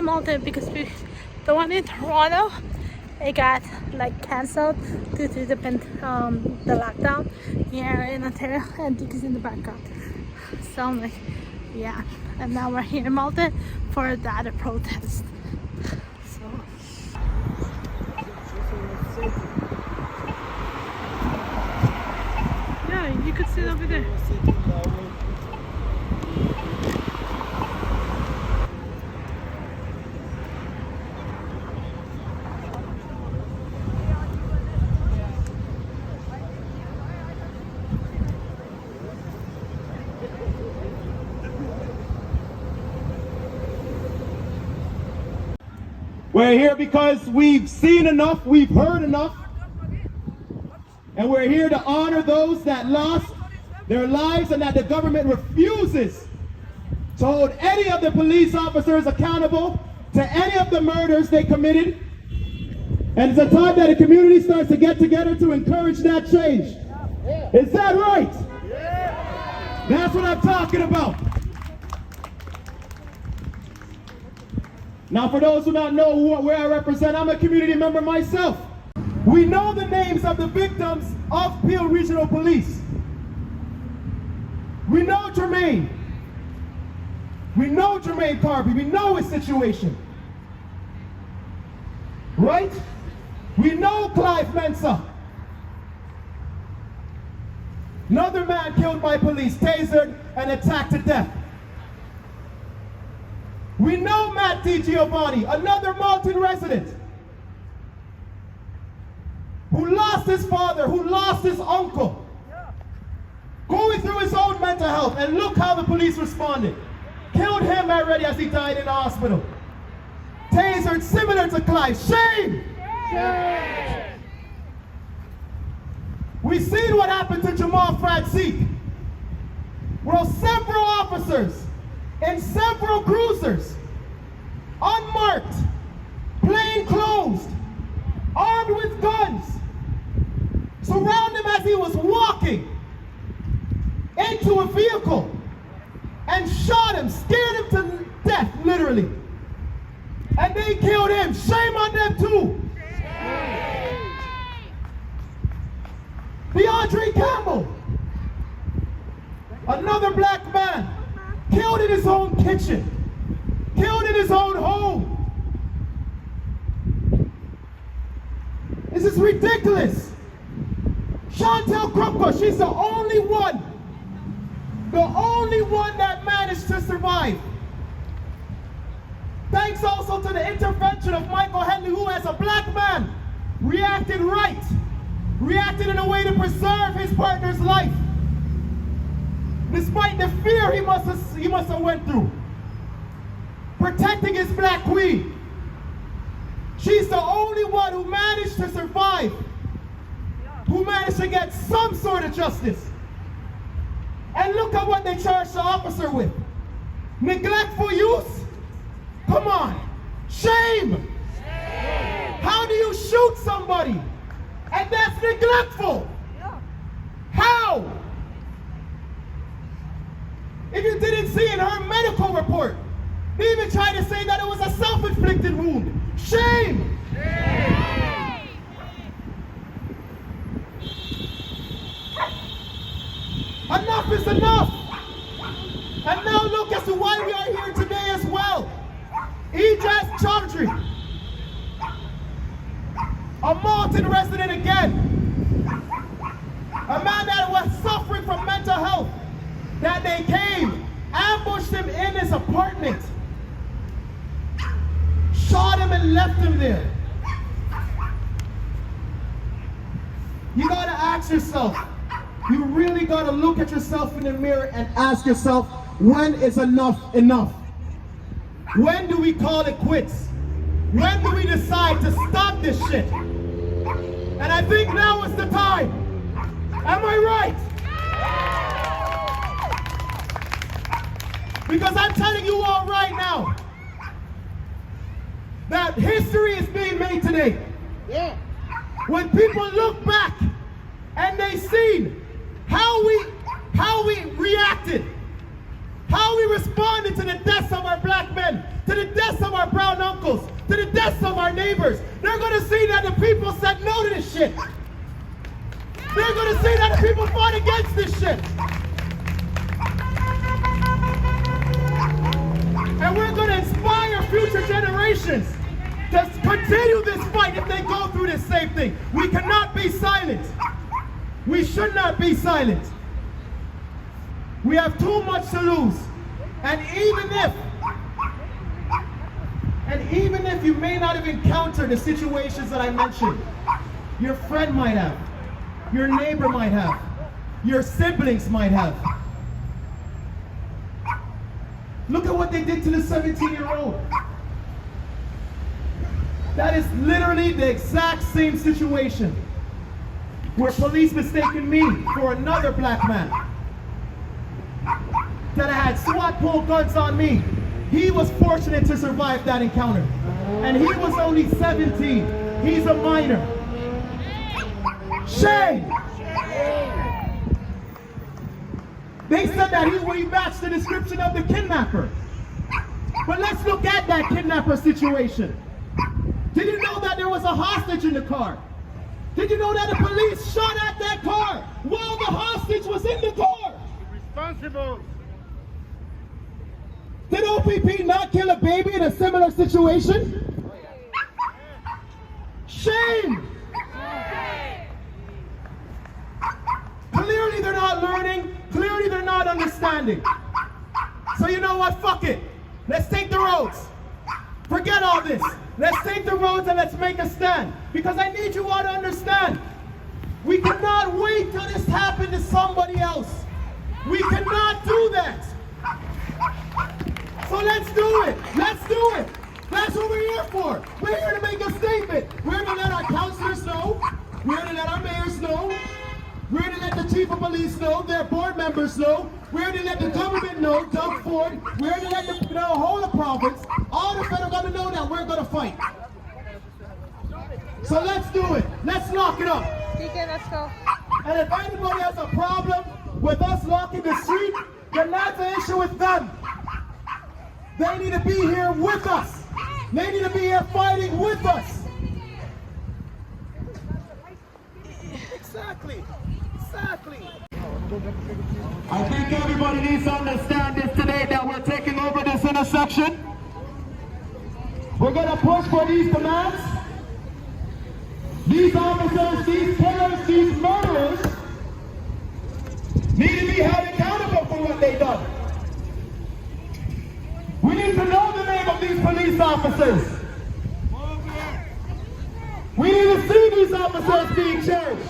Malton because the one in Toronto, it got like cancelled due to the lockdown here in Ontario, and Duke is in the background. So I'm like, yeah. And now we're here in Malton for the other protest. So yeah, you could sit over there. We're here because we've seen enough, we've heard enough, and we're here to honor those that lost their lives and that the government refuses to hold any of the police officers accountable to any of the murders they committed. And it's a time that the community starts to get together to encourage that change. Is that right? That's what I'm talking about. Now, for those who don't know where I represent, I'm a community member myself. We know the names of the victims of Peel Regional Police. We know Jermaine. We know Jermaine Carby. We know his situation. Right? We know Clive Mensah. Another man killed by police, tasered and attacked to death. We know Matt DiGiovanni, another Malton resident, who lost his father, who lost his uncle, going through his own mental health, and look how the police responded. Killed him already as he died in the hospital. Tasered similar to Clive. Shame! Shame! We've seen what happened to Jamal Franscique, where several officers in several cruisers, unmarked, plainclothes, armed with guns, surround him as he was walking into a vehicle and shot him, scared him to death, literally. And they killed him. Shame on them too. DeAndre Campbell, another black man, killed in his own kitchen, killed in his own home. This is ridiculous. Chantelle Krupta, she's the only one that managed to survive. Thanks also to the intervention of Michael Henley, who as a black man reacted right, reacted in a way to preserve his partner's life, despite the fear he must have went through, protecting his black queen. She's the only one who managed to survive, who managed to get some sort of justice. And look at what they charged the officer with. Neglectful use? Come on. Shame! How do you shoot somebody? And that's neglectful. How? If you didn't see in her medical report, they even tried to say that it was a self-inflicted wound. Shame! Shame! Enough is enough! And now look as to why we are here today as well. Ejaz Choudry, a Malton resident again, a man that was suffering from mental health, that they came, ambushed him in his apartment, shot him and left him there. You gotta ask yourself, you really gotta look at yourself in the mirror and ask yourself, when is enough enough? When do we call it quits? When do we decide to stop this shit? And I think now is the time. Am I right? Because I'm telling you all right now that history is being made today. Yeah. When people look back and they see how we reacted How we responded to the deaths of our black men, to the deaths of our brown uncles, to the deaths of our neighbors. They're going to see that the people said no to this shit. They're going to see that the people fought against this shit. And we're going to inspire future generations to continue this fight if they go through this same thing. We cannot be silent. We should not be silent. We have too much to lose. And even if you may not have encountered the situations that I mentioned, your friend might have, your neighbor might have, your siblings might have. Look at what they did to the 17-year-old. That is literally the exact same situation where police mistaken me for another black man that had SWAT pull guns on me. He was fortunate to survive that encounter. And he was only 17. He's a minor. Shame! They said that he matched the description of the kidnapper. But let's look at that kidnapper situation. Did you know that there was a hostage in the car? Did you know that the police shot at that car while the hostage was in the car? Responsible. Did OPP not kill a baby in a similar situation? Shame! Clearly they're not learning. Clearly they're not understanding. So you know what? Fuck it. Let's take the roads. Forget all this. Let's take the roads and let's make a stand. Because I need you all to understand. We cannot wait till this happens to somebody else. We cannot do that. So let's do it. Let's do it. That's what we're here for. We're here to make a statement. We're here to let our councilors know. We're here to let our mayors know. We're here to let the chief of police know, their board members know. We're here to let the government know, Doug Ford. We're here to let the whole of province, all the federal government know that we're going to fight. So let's do it. Let's lock it up. DK, let's go. And if anybody has a problem with us locking the street, then that's an issue with them. They need to be here with us. They need to be here fighting with us. Exactly. Exactly. I think everybody needs to understand this today, that we're taking over this intersection. We're going to push for these demands. These officers, these killers, these murderers need to be held accountable for what they've done. We need to know the name of these police officers. We need to see these officers being charged.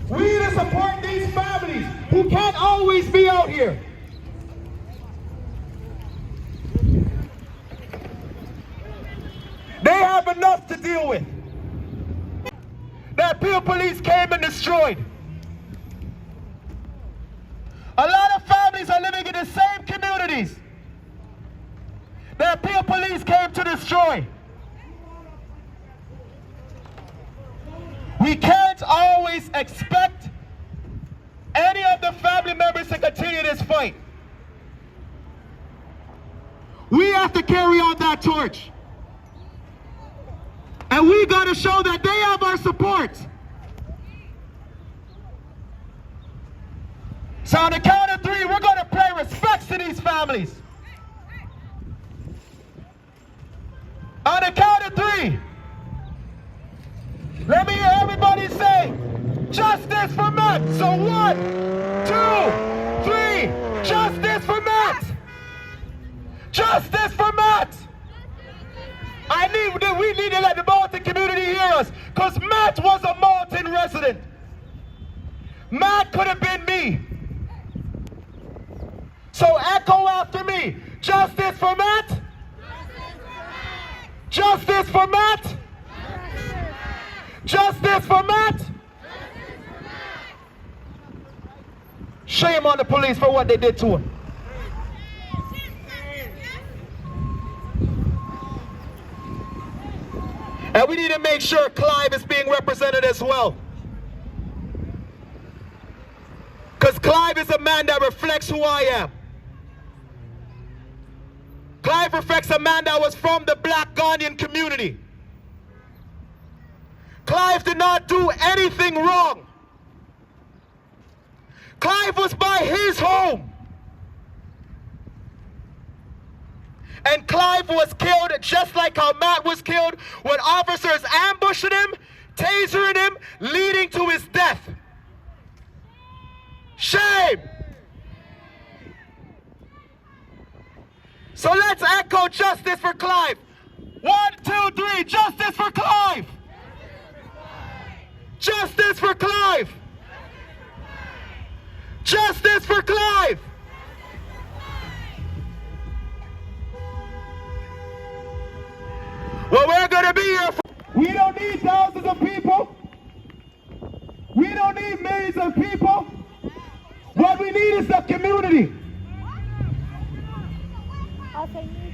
We need to support these families who can't always be out here. They have enough to deal with. That Peel Police came and destroyed. A lot of families are living in the same communities that Peel Police came to destroy. We can't always expect any of the family members to continue this fight. We have to carry on that torch. And we got to show that they have our support. So on the count of three, we're going to pay respects to these families. On the count of three, let me hear everybody say, justice for Matt. So 1, 2, 3, justice for Matt. Justice for Matt. We need to let the Malton community hear us, because Matt was a Malton resident. Matt could have been me. So echo after me. Justice for Matt. Justice for Matt. Justice for Matt. Shame on the police for what they did to him. And we need to make sure Clive is being represented as well. Clive is a man that reflects who I am. Clive reflects a man that was from the black Ghanaian community. Clive did not do anything wrong. Clive was by his home. And Clive was killed just like how Matt was killed, with officers ambushing him, tasering him, leading to his death. Shame! So let's echo justice for Clive. 1, 2, 3, justice for Clive! Justice for Clive! Justice for Clive! Well, we're gonna be here for... We don't need thousands of people. We don't need millions of people. What we need is the community.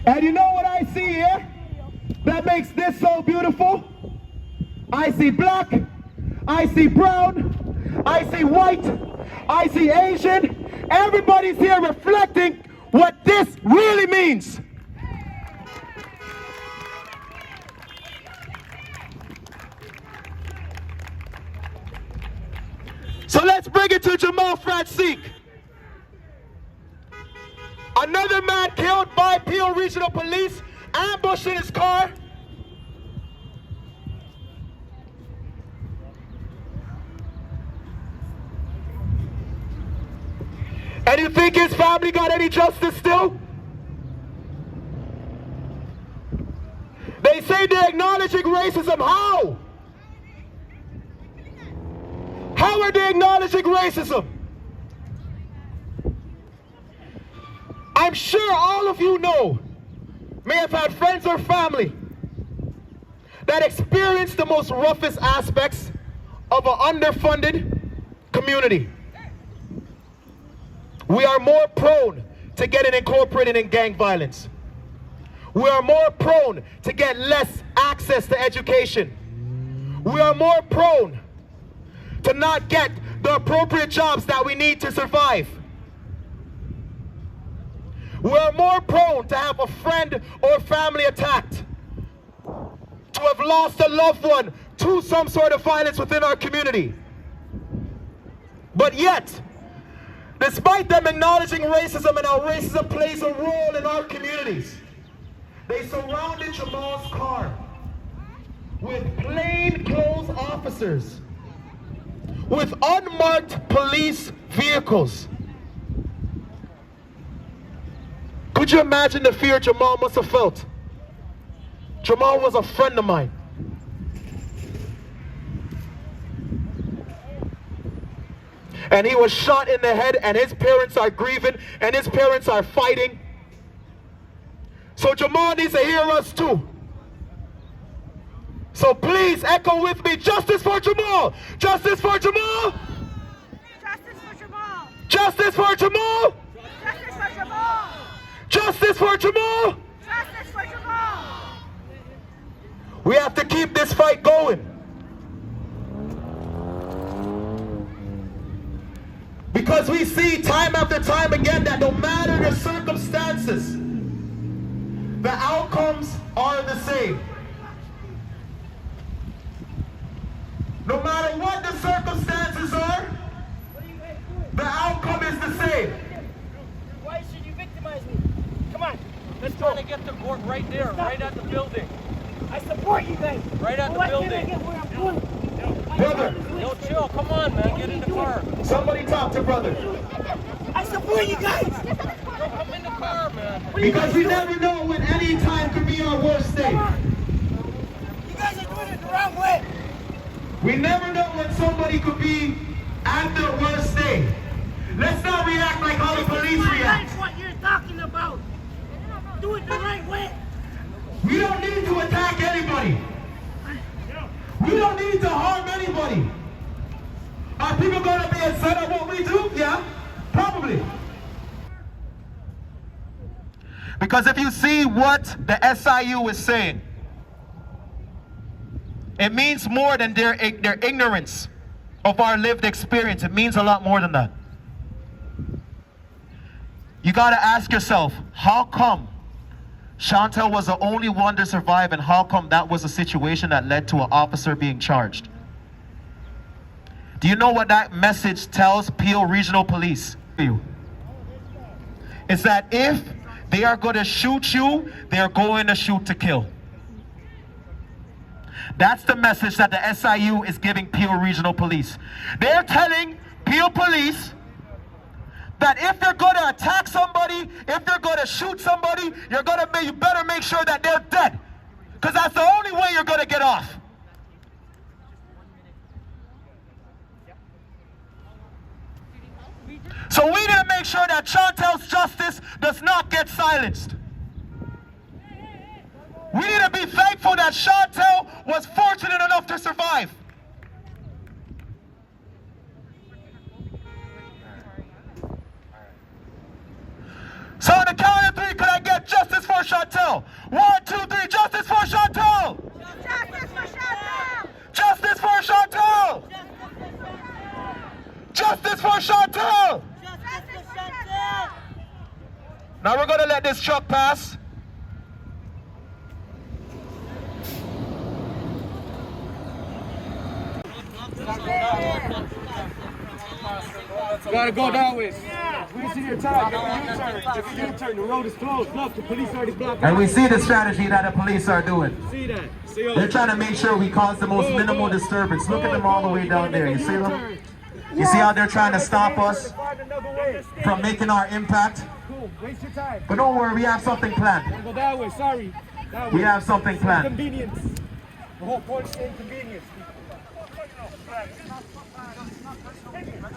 And you know what I see here that makes this so beautiful? I see black, I see brown, I see white, I see Asian. Everybody's here reflecting what this really means. So let's bring it to Jamal Franscique. Another man killed by Peel Regional Police, ambushed in his car. And you think his family got any justice still? They say they're acknowledging racism. How? How are they acknowledging racism? I'm sure all of you know, may have had friends or family that experienced the most roughest aspects of an underfunded community. We are more prone to getting incorporated in gang violence. We are more prone to get less access to education. We are more prone to not get the appropriate jobs that we need to survive. We're more prone to have a friend or family attacked, to have lost a loved one to some sort of violence within our community. But yet, despite them acknowledging racism and how racism plays a role in our communities, they surrounded Jamal's car with plainclothes officers, with unmarked police vehicles. Could you imagine the fear Jamal must have felt? Jamal was a friend of mine. And he was shot in the head, and his parents are grieving, and his parents are fighting. So Jamal needs to hear us too. So please echo with me, justice for Jamal! Justice for Jamal! Justice for Jamal! Justice for Jamal! Justice for Jamal! Justice for Jamal! Justice for Jamal! We have to keep this fight going. Because we see time after time again that no matter the circumstances, the outcomes are the same. No matter what the circumstances are, the outcome is the same. Why should you victimize me? Come on, let's go. Trying to get the board right there, right at the building. I support you guys. Right at the building. Why can't I get where I'm going? Brother. Yo, chill. Come on, man. Get in the car. Somebody talk to brother. I support you guys. Yo, come in the car, man. Because we never know when any time could be our worst day. You guys are doing it the wrong way. We never know when somebody could be at their worst day. Let's not react like how the police react. That's what you're talking about. Do it the right way. We don't need to attack anybody. We don't need to harm anybody. Are people going to be upset at what we do? Yeah, probably. Because if you see what the SIU is saying, it means more than their ignorance of our lived experience. It means a lot more than that. You gotta ask yourself, how come Chantelle was the only one to survive, and how come that was a situation that led to an officer being charged? Do you know what that message tells Peel Regional Police? It's that if they are going to shoot you, they are going to shoot to kill. That's the message that the SIU is giving Peel Regional Police. They're telling Peel Police that if you're going to attack somebody, if you're going to shoot somebody, you better make sure that they're dead. Because that's the only way you're going to get off. So we need to make sure that Chantelle's justice does not get silenced. We need to be thankful that Chantelle was fortunate enough to survive. So on the count of 3, could I get justice for Chantelle? 1, 2, 3, justice for Chantelle! Justice for Chantelle! Justice for Chantelle! Justice for Chantelle! Now we're gonna let this truck pass. Gotta go that way. We see your time. If you U-turn, the road is closed. Look, the police already blocked. And we see the strategy that the police are doing. See that? They're trying to make sure we cause the most minimal disturbance. Look at them all the way down there. You see them? You see how they're trying to stop us from making our impact? Cool. Waste your time. But don't worry, we have something planned. Go that way. Sorry. That way. We have something planned. Inconvenience. The whole point is inconvenience.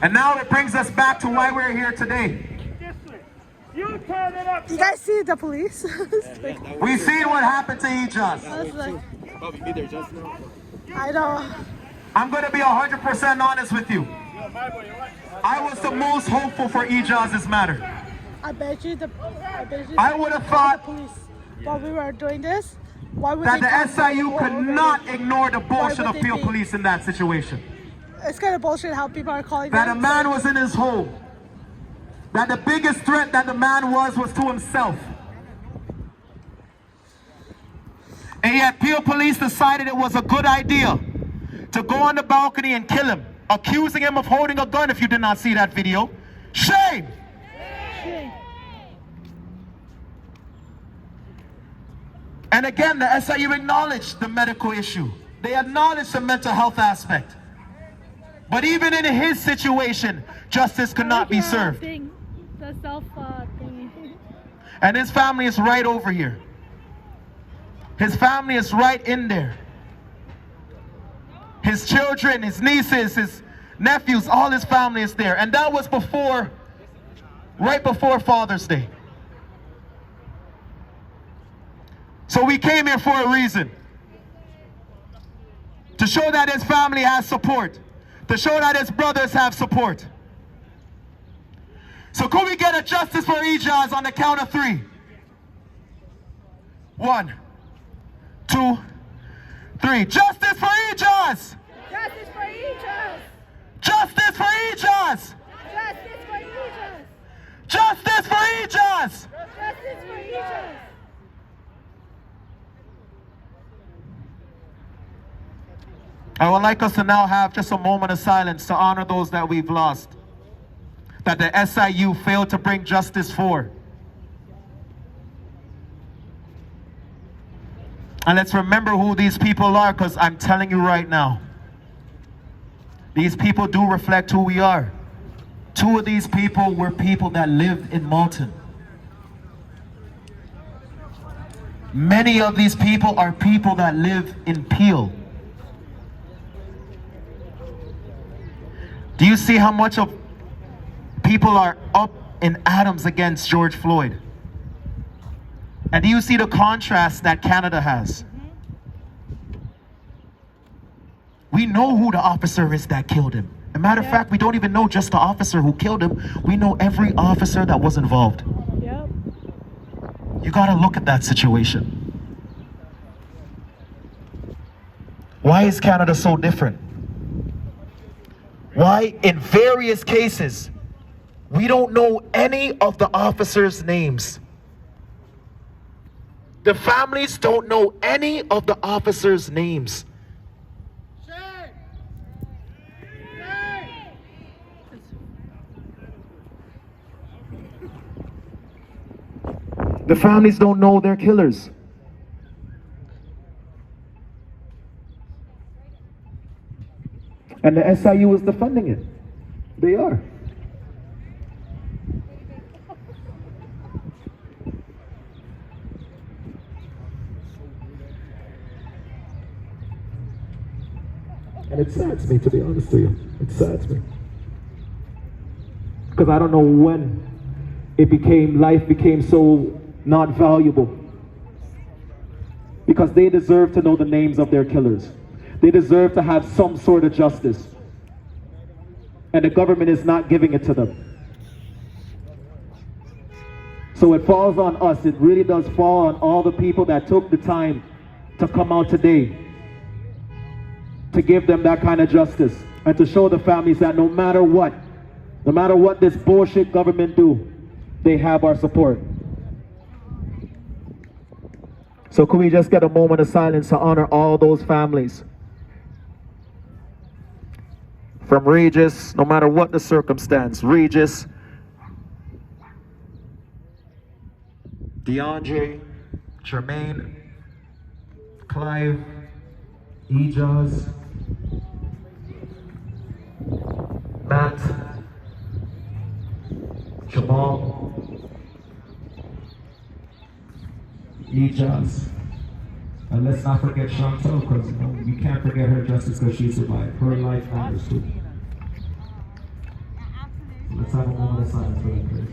And now it brings us back to why we're here today. You guys see the police? We see what happened to Ejaz. Probably be there just now. I know. I'm going to be 100% honest with you. I was the most hopeful for Ejaz's matter. I bet you I would have thought the police, while we were doing this, why would that they the come SIU could over? not ignore the bullshit would of they Peel be? Police in that situation. It's kind of bullshit how people are calling That a them. man was in his home. That the biggest threat that the man was to himself. And yet Peel Police decided it was a good idea to go on the balcony and kill him, accusing him of holding a gun. If you did not see that video, shame! And again, the SIU acknowledged the medical issue. They acknowledged the mental health aspect. But even in his situation, justice could not be served. The self thingy. And his family is right over here. His family is right in there. His children, his nieces, his nephews, all his family is there. And that was right before Father's Day. So we came here for a reason. To show that his family has support. To show that his brothers have support. So could we get a justice for Ejaz on the count of 3? 1, 2, 3. Justice for Ejaz! Justice for Ejaz! Justice for Ejaz! Justice for Ejaz! Justice for Ejaz! Justice for Ejaz! I would like us to now have just a moment of silence to honor those that we've lost, that the SIU failed to bring justice for. And let's remember who these people are, because I'm telling you right now, these people do reflect who we are. 2 of these people were people that lived in Malton. Many of these people are people that live in Peel. Do you see how much of people are up in atoms against George Floyd? And do you see the contrast that Canada has? We know who the officer is that killed him. As a matter of fact, we don't even know just the officer who killed him. We know every officer that was involved. Yep. You gotta look at that situation. Why is Canada so different? Why, in various cases, We don't know any of the officers' names. The families don't know any of the officers' names. The families don't know their killers. And the SIU is defending it. They are. And it saddens me, to be honest with you. It saddens me. Because I don't know when life became so not valuable. Because they deserve to know the names of their killers. They deserve to have some sort of justice. And the government is not giving it to them. So it falls on us. It really does fall on all the people that took the time to come out today to give them that kind of justice and to show the families that no matter what this bullshit government do, they have our support. So could we just get a moment of silence to honor all those families? From Regis, no matter what the circumstance, Regis, DeAndre, Jermaine, Clive, Ejaz, Matt, Jamal, Ejaz. And let's not forget Chantelle, because we can't forget her justice because she survived. Her life matters too. Let's have a moment of silence for them, please.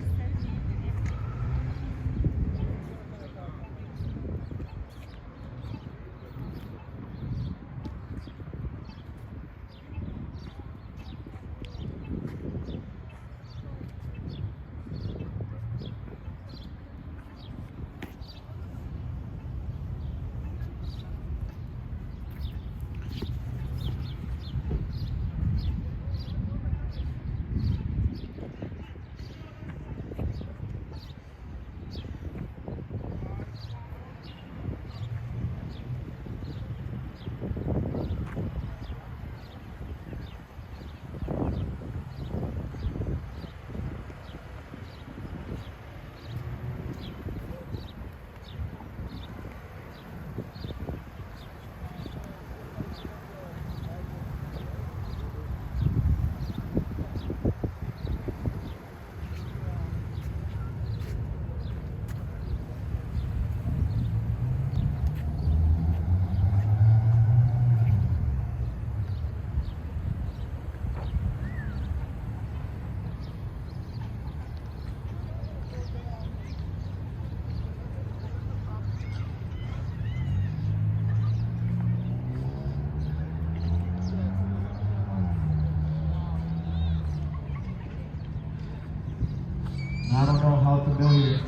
I don't know how familiar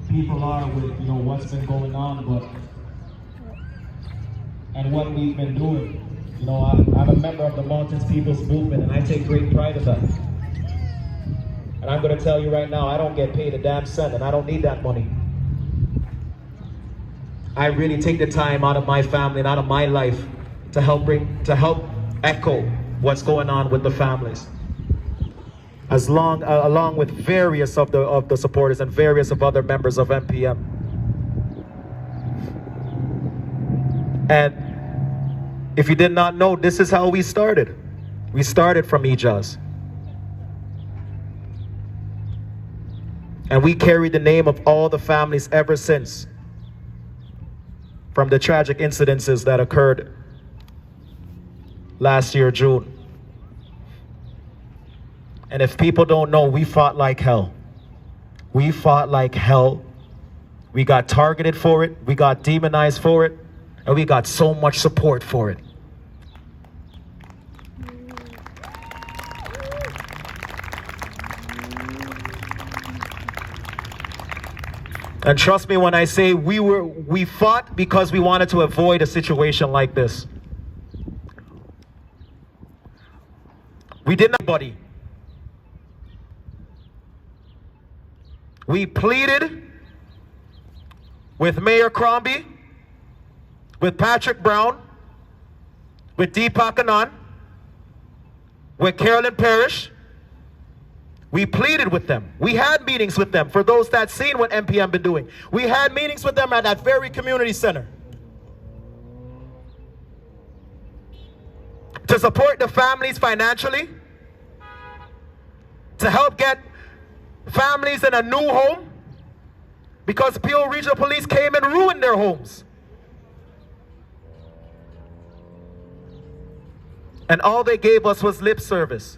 people are with, what's been going on, and what we've been doing. I'm a member of the Malton People's Movement, and I take great pride in that. And I'm going to tell you right now, I don't get paid a damn cent, and I don't need that money. I really take the time out of my family and out of my life to help echo what's going on with the families. Along with various of the supporters and various of other members of MPM. And if you did not know, this is how we started. We started from Ejaz. And we carried the name of all the families ever since, from the tragic incidences that occurred last year, June. And if people don't know, we fought like hell. We fought like hell. We got targeted for it. We got demonized for it. And we got so much support for it. And trust me when I say we fought because we wanted to avoid a situation like this. We didn't anybody. We pleaded with Mayor Crombie, with Patrick Brown, with Deepak Anand, with Carolyn Parrish. We pleaded with them. We had meetings with them. For those that seen what MPM been doing, we had meetings with them at that very community center to support the families financially, to help get families in a new home, because Peel Regional Police came and ruined their homes. And all they gave us was lip service.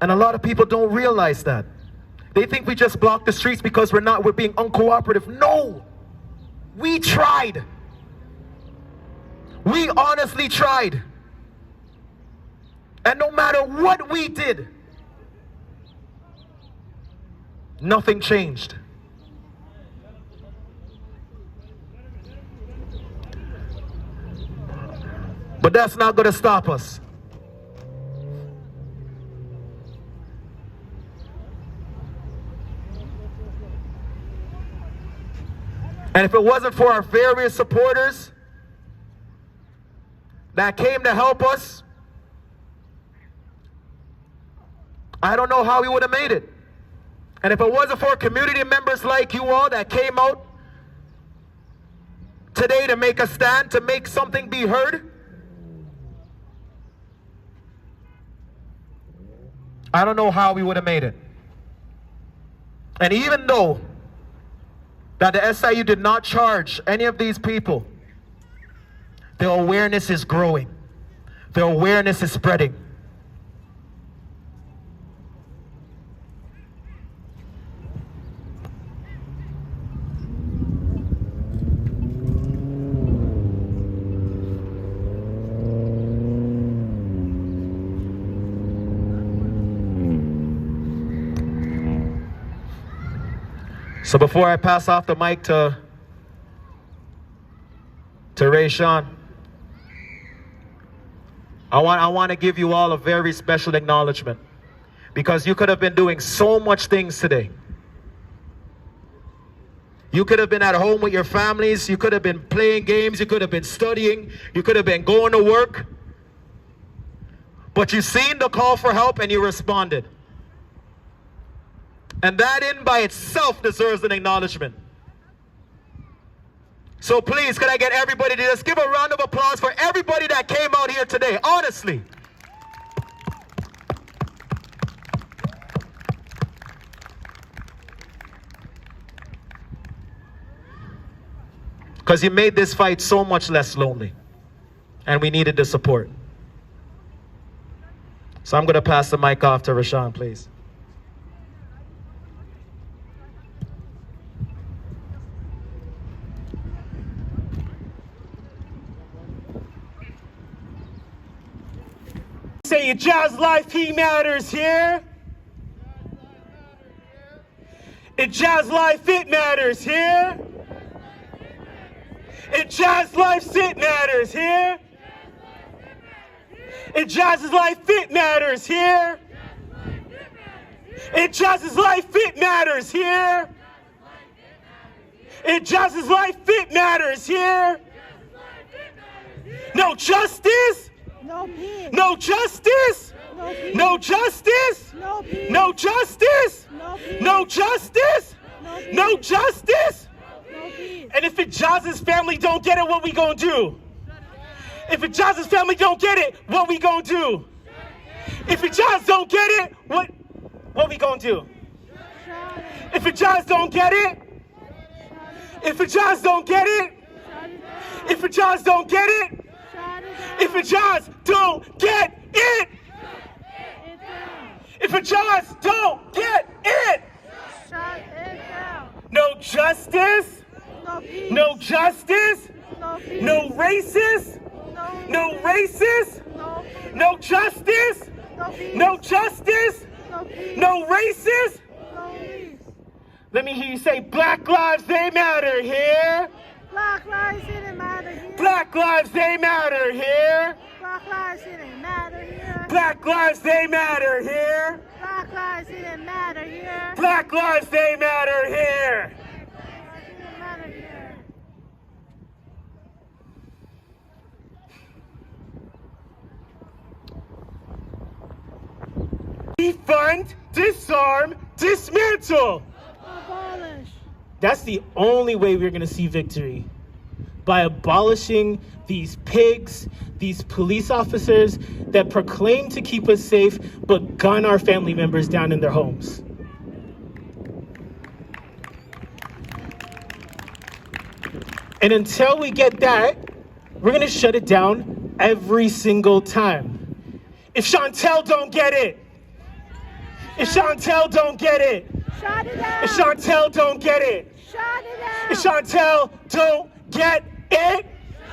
And a lot of people don't realize that. They think we just block the streets because we're being uncooperative. No! We tried. We honestly tried. And no matter what we did, nothing changed. But that's not going to stop us. And if it wasn't for our various supporters that came to help us, I don't know how we would have made it. And if it wasn't for community members like you all that came out today to make a stand, to make something be heard, I don't know how we would have made it. And even though that the SIU did not charge any of these people, their awareness is growing. Their awareness is spreading. So before I pass off the mic to Ray Sean, I want to give you all a very special acknowledgement, because you could have been doing so much things today. You could have been at home with your families, you could have been playing games, you could have been studying, you could have been going to work, but you seen the call for help and you responded. And that in by itself deserves an acknowledgement. So please, could I get everybody to just give a round of applause for everybody that came out here today, honestly. Because you made this fight so much less lonely. And we needed the support. So I'm going to pass the mic off to Rashawn, please. Say Ejaz life, he matters here. Ejaz life, it matters here. Ejaz life, it matters here. Ejaz's life, it matters here. Ejaz's life, it matters here. Ejaz's life, it matters here. No justice. No peace. No justice. No peace. No justice. No peace. No justice. No peace. No justice. No peace. No justice. No peace. And if Ejaz's family don't get it, what we gonna do? If Ejaz's family don't get it, what we gonna do? If Ejaz don't get it, what we gonna do? If Ejaz don't get it, if Ejaz don't get it, if Ejaz don't get it, if Ejaz don't get it, if Ejaz don't get it, Shut it down. no justice, No peace. no justice, No peace. no racist, no racist, No peace. no justice, No peace. no justice, No peace. no racist. No peace. Let me hear you say, Black lives, they matter here. Black lives didn't matter here. Black lives, they matter here. Black lives didn't matter here. Black lives, they matter here. Black lives didn't matter here. Black lives, they matter here. Black didn't matter here. Defund, disarm, dismantle. Abolish. That's the only way we're gonna see victory. By abolishing these pigs, these police officers that proclaim to keep us safe, but gun our family members down in their homes. And until we get that, we're gonna shut it down every single time. If Chantelle don't get it, if Chantelle don't get it, Shut it down. if Chantelle don't get it, Shut it down. if Chantelle don't get it,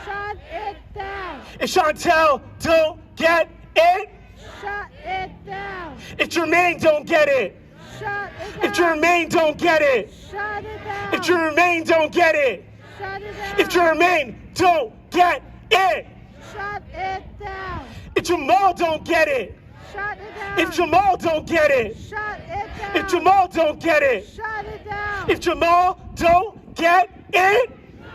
Shut it down. if Chantelle don't get it, Shut it down. if Jermaine don't get it, Shut it down. if Jermaine don't get it, Shut it down. if Jermaine don't get it, Shut it down. if Jermaine don't get it, Shut it down. if Jamal don't get it, Shut it down. if Jamal don't get it, Shut it down. if Jamal don't get it, Shut it down. if Jamal don't get it,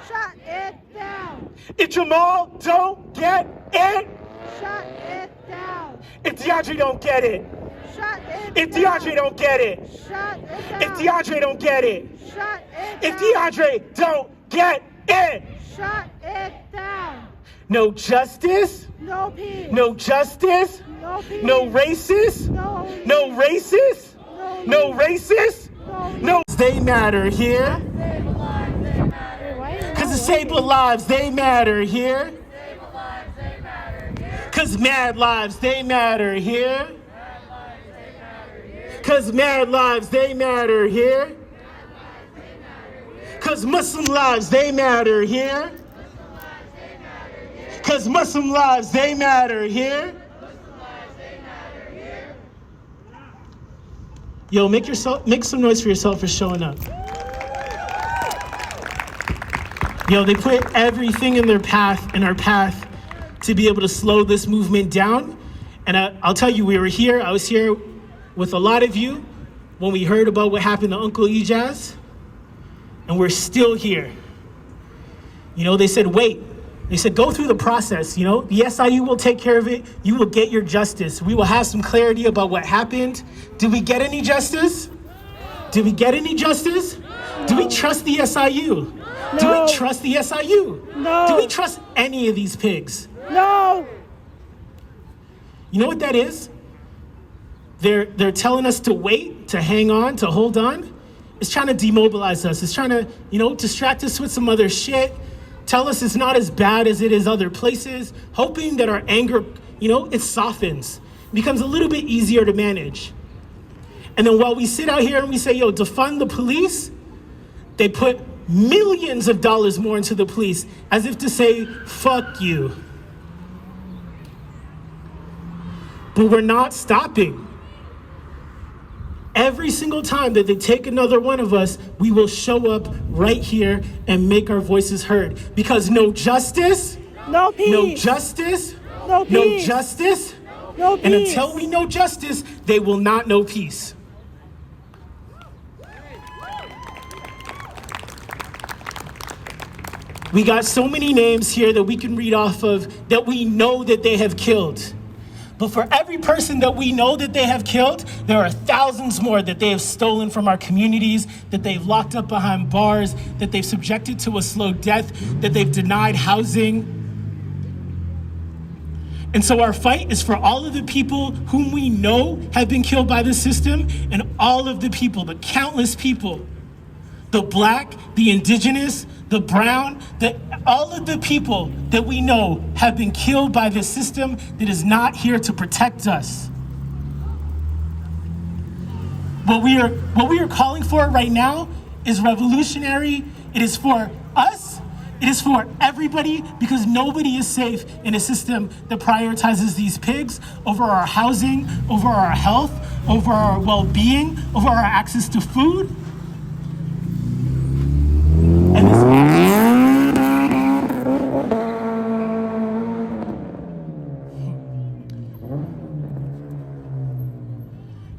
Shut it down. if Jamal don't get it, Shut it down. if DeAndre don't get it, Shut it if down. DeAndre don't get it, Shut it down. if DeAndre don't get it, Shut it if down. DeAndre don't get it, Shut it down. no justice, No peace. no justice, No peace. no racist, No. no racist, no racist, no. They matter here, cause disabled lives, they matter here, cause mad lives, they matter here, cause mad lives, they matter here, cause Muslim lives, they matter here, cause Muslim lives, they matter here. Yo, make some noise for yourself for showing up. Yo, they put everything in our path to be able to slow this movement down. And I'll tell you, I was here with a lot of you when we heard about what happened to Uncle Ejaz, and we're still here. You know, they said, wait. They said, go through the process, you know? The SIU will take care of it. You will get your justice. We will have some clarity about what happened. Did we get any justice? Did we get any justice? No. Do we trust the SIU? No. Do we trust the SIU? No. Do we trust any of these pigs? No. You know what that is? They're telling us to wait, to hang on, to hold on. It's trying to demobilize us. It's trying to, distract us with some other shit. Tell us it's not as bad as it is other places, hoping that our anger, it softens, becomes a little bit easier to manage. And then while we sit out here and we say, defund the police, they put millions of dollars more into the police, as if to say, fuck you. But we're not stopping. Every single time that they take another one of us, we will show up right here and make our voices heard. Because no justice, no peace, no justice, no peace, no justice, no peace. And until we know justice, they will not know peace. We got so many names here that we can read off of that we know that they have killed. But for every person that we know that they have killed, there are thousands more that they have stolen from our communities, that they've locked up behind bars, that they've subjected to a slow death, that they've denied housing. And so our fight is for all of the people whom we know have been killed by the system, and all of the people, the countless people, the Black, the Indigenous, the brown, all of the people that we know have been killed by this system that is not here to protect us. What we are calling for right now is revolutionary. It is for us. It is for everybody, because nobody is safe in a system that prioritizes these pigs over our housing, over our health, over our well-being, over our access to food. And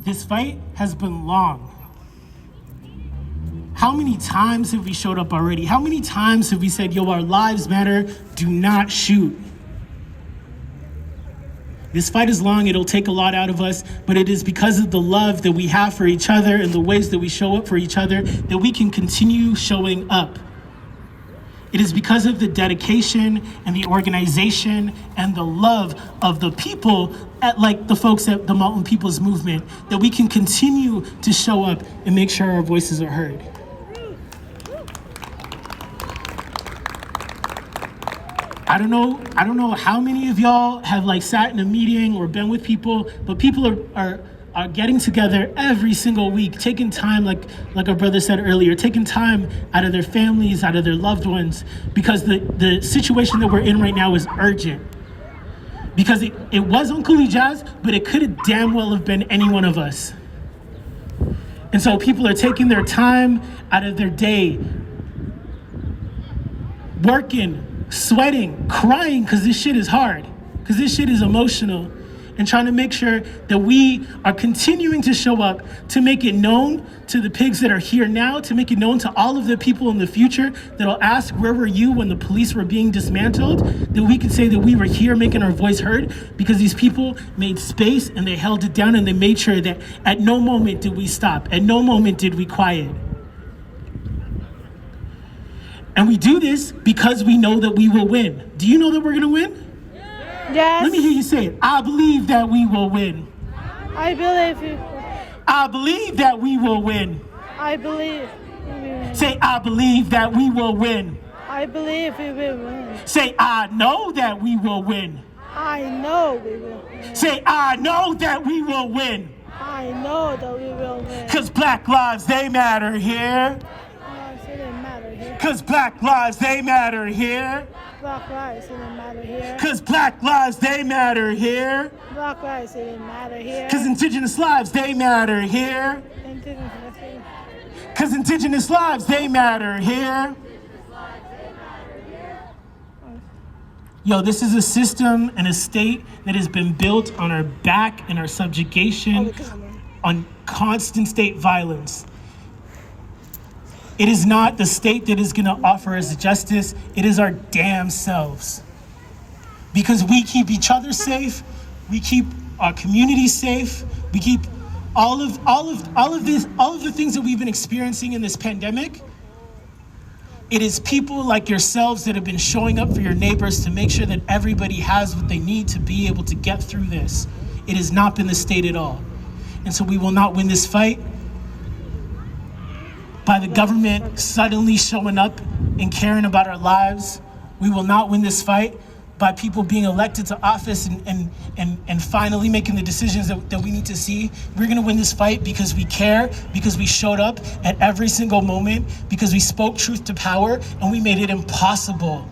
this fight has been long. How many times have we showed up already? How many times have we said, yo, our lives matter, do not shoot? This fight is long, it'll take a lot out of us, but it is because of the love that we have for each other and the ways that we show up for each other that we can continue showing up. It is because of the dedication and the organization and the love of the people like the folks at the Malton People's Movement that we can continue to show up and make sure our voices are heard. I don't know how many of y'all have like sat in a meeting or been with people, but people are getting together every single week, taking time, like our brother said earlier, taking time out of their families, out of their loved ones, because the situation that we're in right now is urgent. Because it was Uncle Ejaz, but it could have damn well have been any one of us. And so people are taking their time out of their day, working, sweating, crying, because this shit is hard, because this shit is emotional, and trying to make sure that we are continuing to show up, to make it known to the pigs that are here now, to make it known to all of the people in the future that'll ask, where were you when the police were being dismantled? That we can say that we were here making our voice heard, because these people made space and they held it down and they made sure that at no moment did we stop, at no moment did we quiet. And we do this because we know that we will win. Do you know that we're gonna win? Yes. Let me hear you say it. I believe that we will win. I believe you. I believe that we will win. I believe we will win. Say, I believe that we will win. I believe we will win. Say, I know that we will win. I know we will win. Say, I know that we will win. I know that we will win. Cause black lives, they matter here. Cause black lives, they matter here. Black lives didn't matter here. Cause black lives, they matter here. Black lives didn't matter here. Cause indigenous lives, they matter here. Cause indigenous lives, they matter here. Yo, this is a system and a state that has been built on our back and our subjugation, on constant state violence. It is not the state that is going to offer us justice. It is our damn selves. Because we keep each other safe, we keep our community safe, we keep all of the things that we've been experiencing in this pandemic. It is people like yourselves that have been showing up for your neighbors to make sure that everybody has what they need to be able to get through this. It has not been the state at all. And so we will not win this fight by the government suddenly showing up and caring about our lives. We will not win this fight by people being elected to office and finally making the decisions that we need to see. We're gonna win this fight because we care, because we showed up at every single moment, because we spoke truth to power, and we made it impossible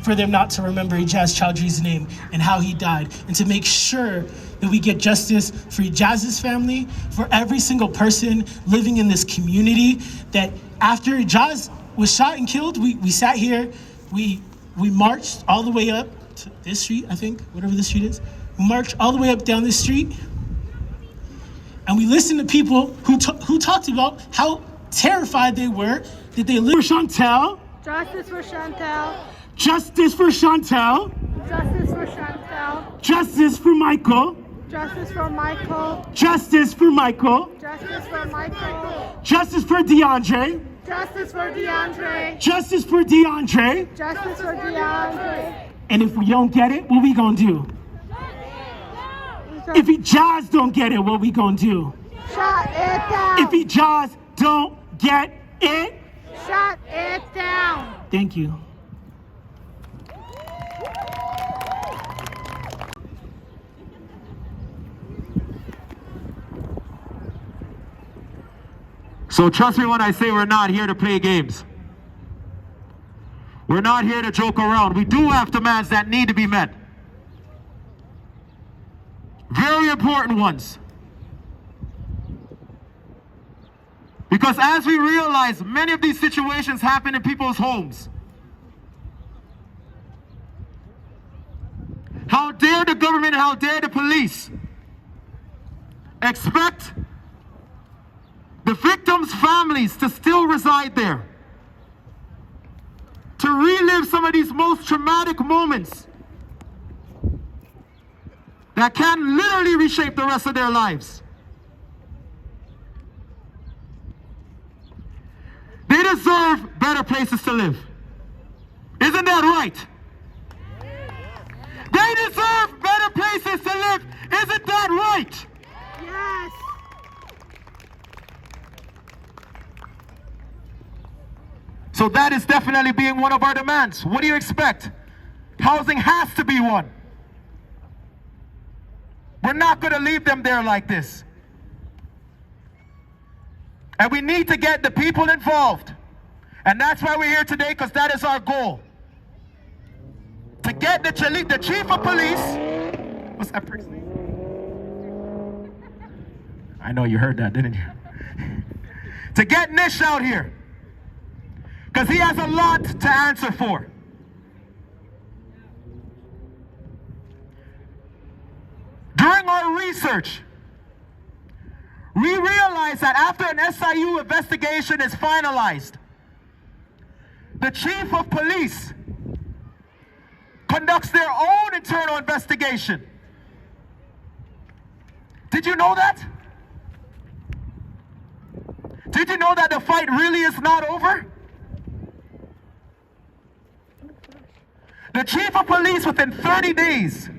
for them not to remember Ejaz Choudry's name and how he died, and to make sure that we get justice for Ejaz's family, for every single person living in this community, that after Ejaz was shot and killed, we sat here, we marched all the way up to this street, I think, whatever this street is. We marched all the way up down this street, and we listened to people who talked about how terrified they were that they lived for Chantelle. Justice for Chantelle. Justice for Chantelle. Justice for Chantelle. Justice for Michael. Justice for Michael. Justice for Michael. Justice for Michael. Justice for DeAndre. Justice for DeAndre. Justice for DeAndre. Justice for DeAndre. And if we don't get it, what we gonna do? If Ejaz don't get it, what we gonna do? Shut it down. If Ejaz don't get it, shut it down. Thank you. So trust me when I say we're not here to play games. We're not here to joke around. We do have demands that need to be met. Very important ones. Because as we realize, many of these situations happen in people's homes. How dare the government, how dare the police expect the victims' families to still reside there, to relive some of these most traumatic moments that can literally reshape the rest of their lives. They deserve better places to live. Isn't that right? They deserve better places to live. Isn't that right? Yes. So that is definitely being one of our demands. What do you expect? Housing has to be one. We're not going to leave them there like this. And we need to get the people involved. And that's why we're here today, because that is our goal. To get the chief of police. What's that person's name? I know you heard that, didn't you? To get Nish out here. Because he has a lot to answer for. During our research, we realized that after an SIU investigation is finalized, the chief of police conducts their own internal investigation. Did you know that? Did you know that the fight really is not over? The chief of police within 30 days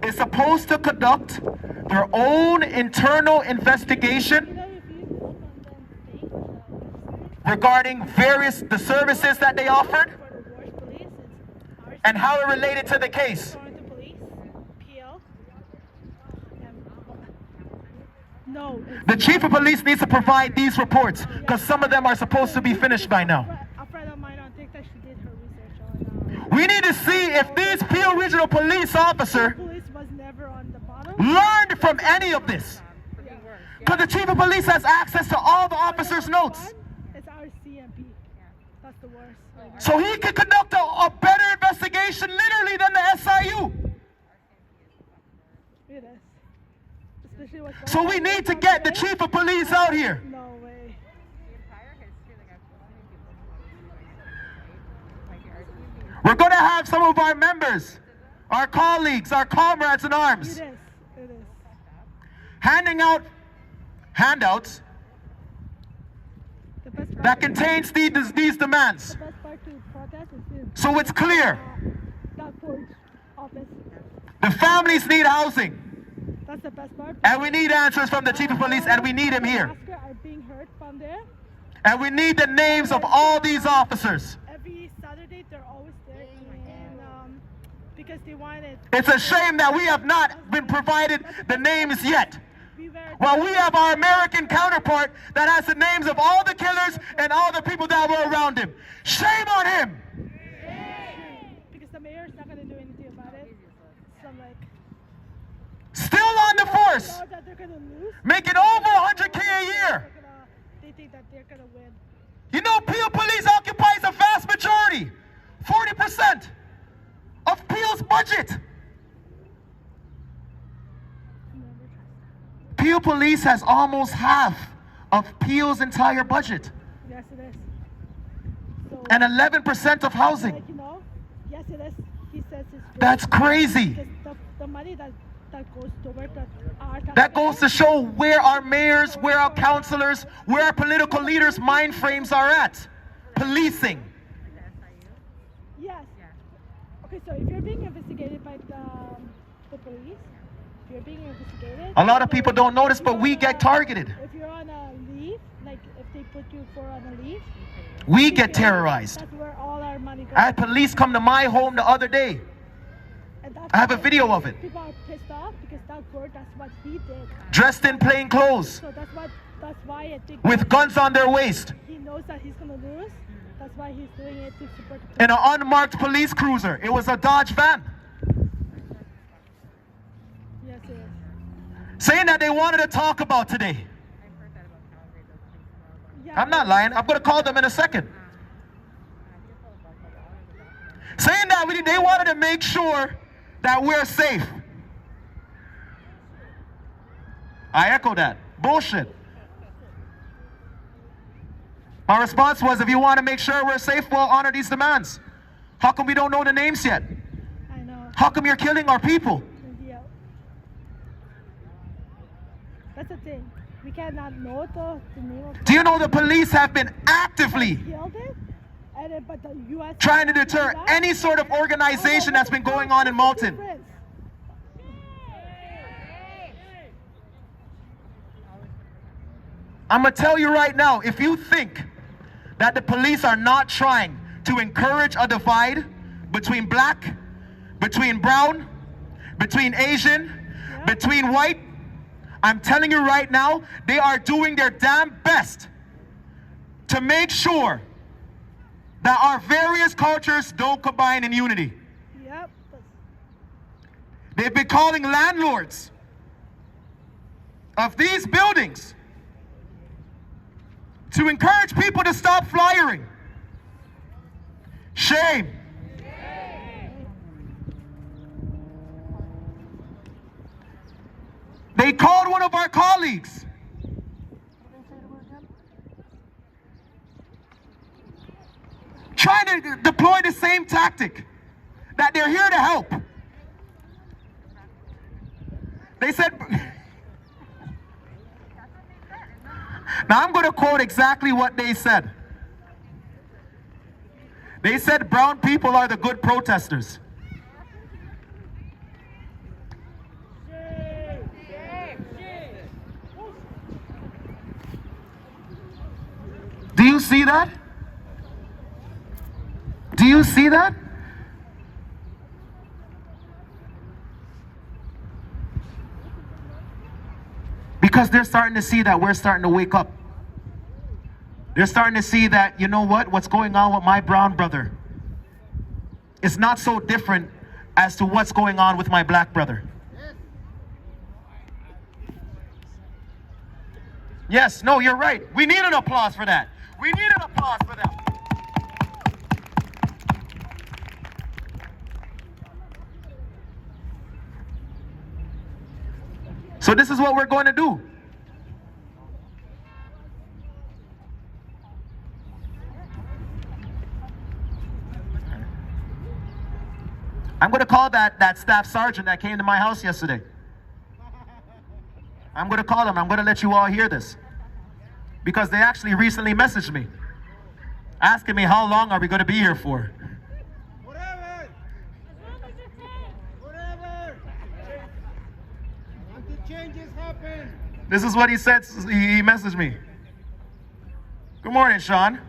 is supposed to conduct their own internal investigation regarding the services that they offered and how it related to the case. No. The chief of police needs to provide these reports because some of them are supposed to be finished by now. A friend of mine on TikTok, she did her research on We need to see if this Peel Regional Police officer police was never on the bottom. learned from any of this. Because the chief of police has access to all the officers' notes. It's our CMP. That's the worst. So he can conduct a better investigation literally than the SIU. It is. Especially what's going So on we need to today. get the chief of police out here. No way. We're going to have some of our members, our colleagues, our comrades in arms, It is. It is. handing out handouts The best part, that contains these demands. the best part to protest is in So it's clear, that porch office. the families need housing, That's the best part. and we need answers from the chief of police, and we need him here. Oscar are being heard from there. And we need the names of all these officers. Every Saturday they're always there, and because they wanted. It's a shame that we have not been provided the names yet. We were. Well, we have our American counterpart that has the names of all the killers and all the people that were around him. Shame on him. Because the mayor's not gonna do anything about it. So I'm like, Still on the force, know that they're gonna lose. making over 100K a year. They think that they're gonna win. You know, Peel Police occupies a vast majority, 40% of Peel's budget. Peel Police has almost half of Peel's entire budget Yes, it is. So, and 11% of housing. like, yes, it is. He says it's. That's crazy. Because the money that goes toward our That goes to show where our mayors, where our councillors, where our political leaders' mind frames are at. Policing. Yes. Okay, so if you're being investigated by the police, if you're being investigated. A lot of people don't notice, but we get targeted. If you're on a leave, like if they put you on a leave. We get terrorized. That's where all our money goes. I had police come to my home the other day. And that's I have a why video of it. People are pissed off because that's what he did. Dressed in plain clothes, So that's why I think with guns on their waist, he knows that he's gonna lose. That's why he's doing it to support the police. in an unmarked police cruiser. It was a Dodge van. Yes, it is. Saying that they wanted to talk about today. Yeah, I'm not lying. I'm going to call them in a second. Saying that they wanted to make sure that we're safe. I echo that. Bullshit. My response was, if you want to make sure we're safe, we'll honor these demands. How come we don't know the names yet? I know. How come you're killing our people? Yeah. That's the thing. We cannot know the name of Do you know the police have been actively killed it? And then, but the US trying to deter any sort of organization that's been going on in Malton? I'm going to tell you right now, if you think that the police are not trying to encourage a divide between black, between brown, between Asian, between white, I'm telling you right now, they are doing their damn best to make sure that our various cultures don't combine in unity. Yep. They've been calling landlords of these buildings to encourage people to stop flyering. Shame. They called one of our colleagues. Trying to deploy the same tactic, that they're here to help. They said, now I'm going to quote exactly what they said. They said brown people are the good protesters. Do you see that? Do you see that? Because they're starting to see that we're starting to wake up. They're starting to see that, you know what, what's going on with my brown brother is not so different as to what's going on with my black brother. Yes, no, you're right. We need an applause for that. We need an applause for that. So this is what we're going to do. I'm going to call that staff sergeant that came to my house yesterday. I'm going to call him. I'm going to let you all hear this. Because they actually recently messaged me, asking me how long are we going to be here for. Whatever. Until changes happen. This is what he said. He messaged me. Good morning, Sean.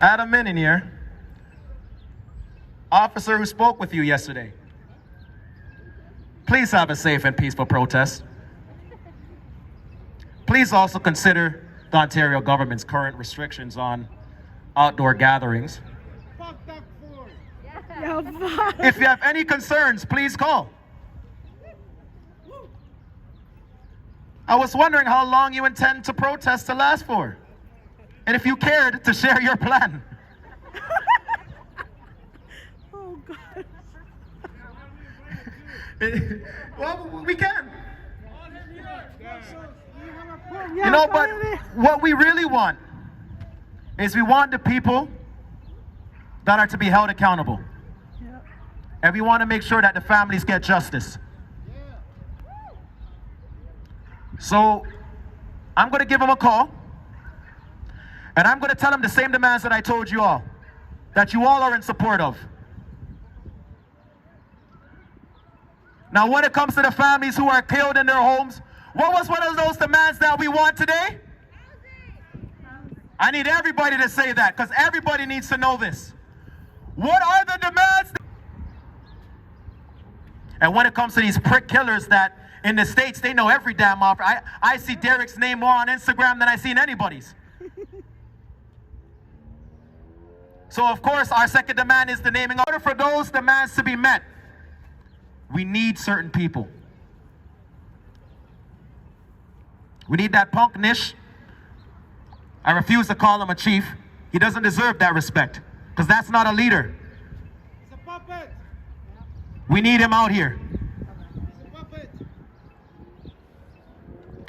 Adam Min in here. Officer who spoke with you yesterday. Please have a safe and peaceful protest. Please also consider the Ontario government's current restrictions on outdoor gatherings. If you have any concerns, please call. I was wondering how long you intend to protest to last for, and if you cared to share your plan. Oh, God. Well, we can. Yeah, You know, but what we really want is we want the people that are to be held accountable. Yeah. And we want to make sure that the families get justice. So I'm going to give them a call. And I'm going to tell them the same demands that I told you all, that you all are in support of. Now, when it comes to the families who are killed in their homes, what was one of those demands that we want today? I need everybody to say that, because everybody needs to know this. What are the demands? And when it comes to these prick killers that in the States, they know every damn offer. I see Derek's name more on Instagram than I've seen anybody's. So, of course, our second demand is the naming. In order for those demands to be met, we need certain people. We need that punk Nish. I refuse to call him a chief. He doesn't deserve that respect, because that's not a leader. We need him out here.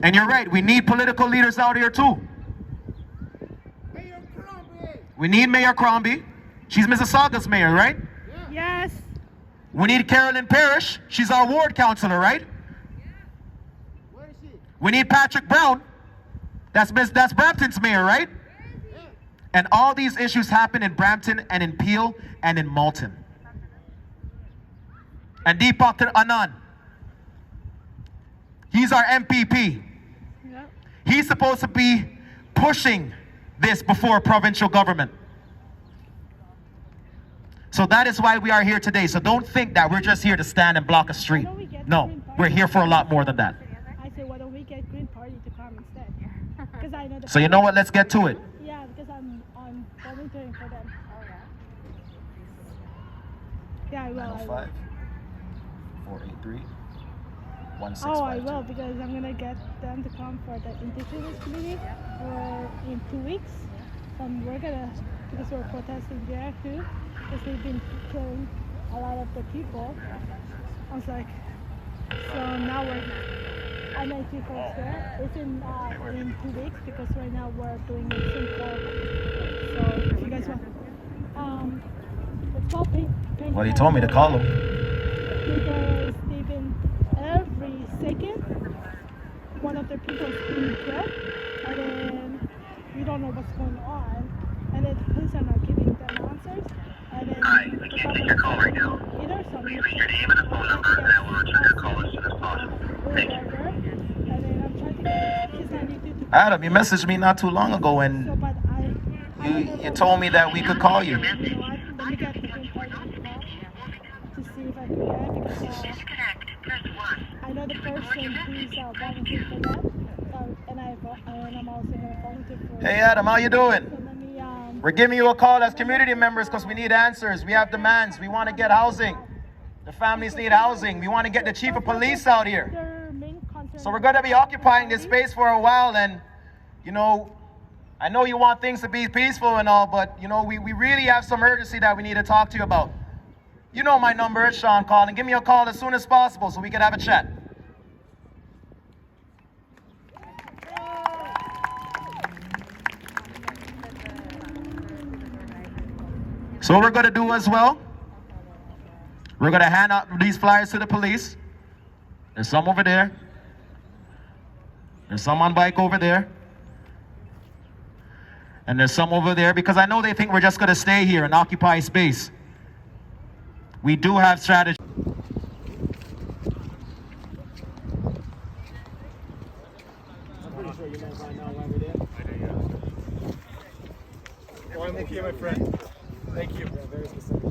And you're right, we need political leaders out here too. We need Mayor Crombie. She's Mississauga's mayor, right? Yes. We need Carolyn Parrish. She's our ward councillor, right? We need Patrick Brown. That's Brampton's mayor, right? And all these issues happen in Brampton and in Peel and in Malton. And Deepak Anand, he's our MPP. Yep. He's supposed to be pushing this before provincial government. So that is why we are here today. So don't think that we're just here to stand and block a street. No, we're here for a lot more than that. I say, why don't we get Green Party to come instead? Because I know. So you know what? Let's get to it. Yeah, because I'm volunteering for them. Oh yeah. Yeah, I will. 905 483 Oh, I will, because I'm gonna get them to come for the Indigenous community in 2 weeks. Because we're protesting there too, because they've been killing a lot of the people. I was like, so now I make people there. It's in 2 weeks, because right now we're doing a simple. So if you guys want, it's called pink. Well, he told me to call him. Because they've been every second one of their people is being killed, and then we don't know what's going on, and then the police are not giving them answers, and then the government is not giving either, so I'm just trying to get Adam, you messaged me not too long ago, and so, but you told me that we could call you. Let me get the Green Party to see if I can get it, because I know the person who's volunteering for that, and I'm also going to volunteer for. Hey Adam, how you doing? So let me, We're giving you a call as community members because we need answers. We have demands. We want to get housing. The families need housing. We want to get the chief of police out here. their main concern. So we're going to be occupying this space for a while, and you know, I know you want things to be peaceful and all, but you know, we really have some urgency that we need to talk to you about. You know my number, it's Sean calling. Give me a call as soon as possible so we can have a chat. So what we're going to do as well, we're going to hand out these flyers to the police. There's some over there. There's some on bike over there. And there's some over there, because I know they think we're just going to stay here and occupy space. We do have strategy. I'm pretty sure you know by now why we're there. Oh, I'm okay, my friend. Thank you. Yeah, very specific.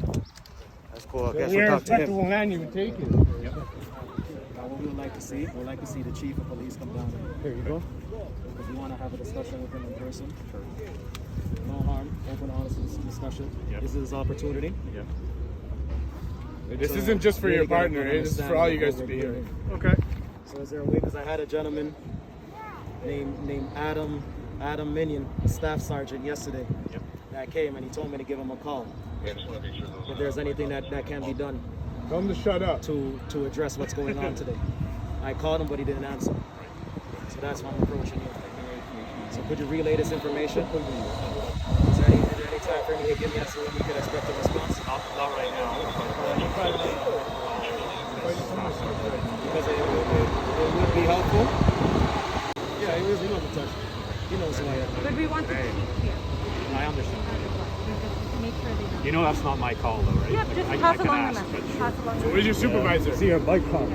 That's cool. I We guess are we'll talk to him. respectful land you would take it. What we would like to see, we'd like to see the chief of police come down There you go. because we want to have a discussion with him in person. No harm, open, honest discussion. Yep. This is his opportunity. Yeah. This So, isn't just for really your get a partner, good this is for all you guys to be here. Okay. So is there a way, because I had a gentleman named Adam Minion, a staff sergeant yesterday, Yep. that came and he told me to give him a call. If there's anything that can be done Tell them to shut up. to address what's going on today. I called him, but he didn't answer. So that's why I'm approaching you. So could you relay this information? Is there any time for me to give me so we could expect a response? Not right now. Because it would be helpful. Yeah, he knows the touch. He knows who I am. But we want to keep here. I understand. Make sure they know. You know that's not my call though, right? Yeah, Like, just I pass can along the ask, message. but- Pass along. Where's your supervisor? See your bike call.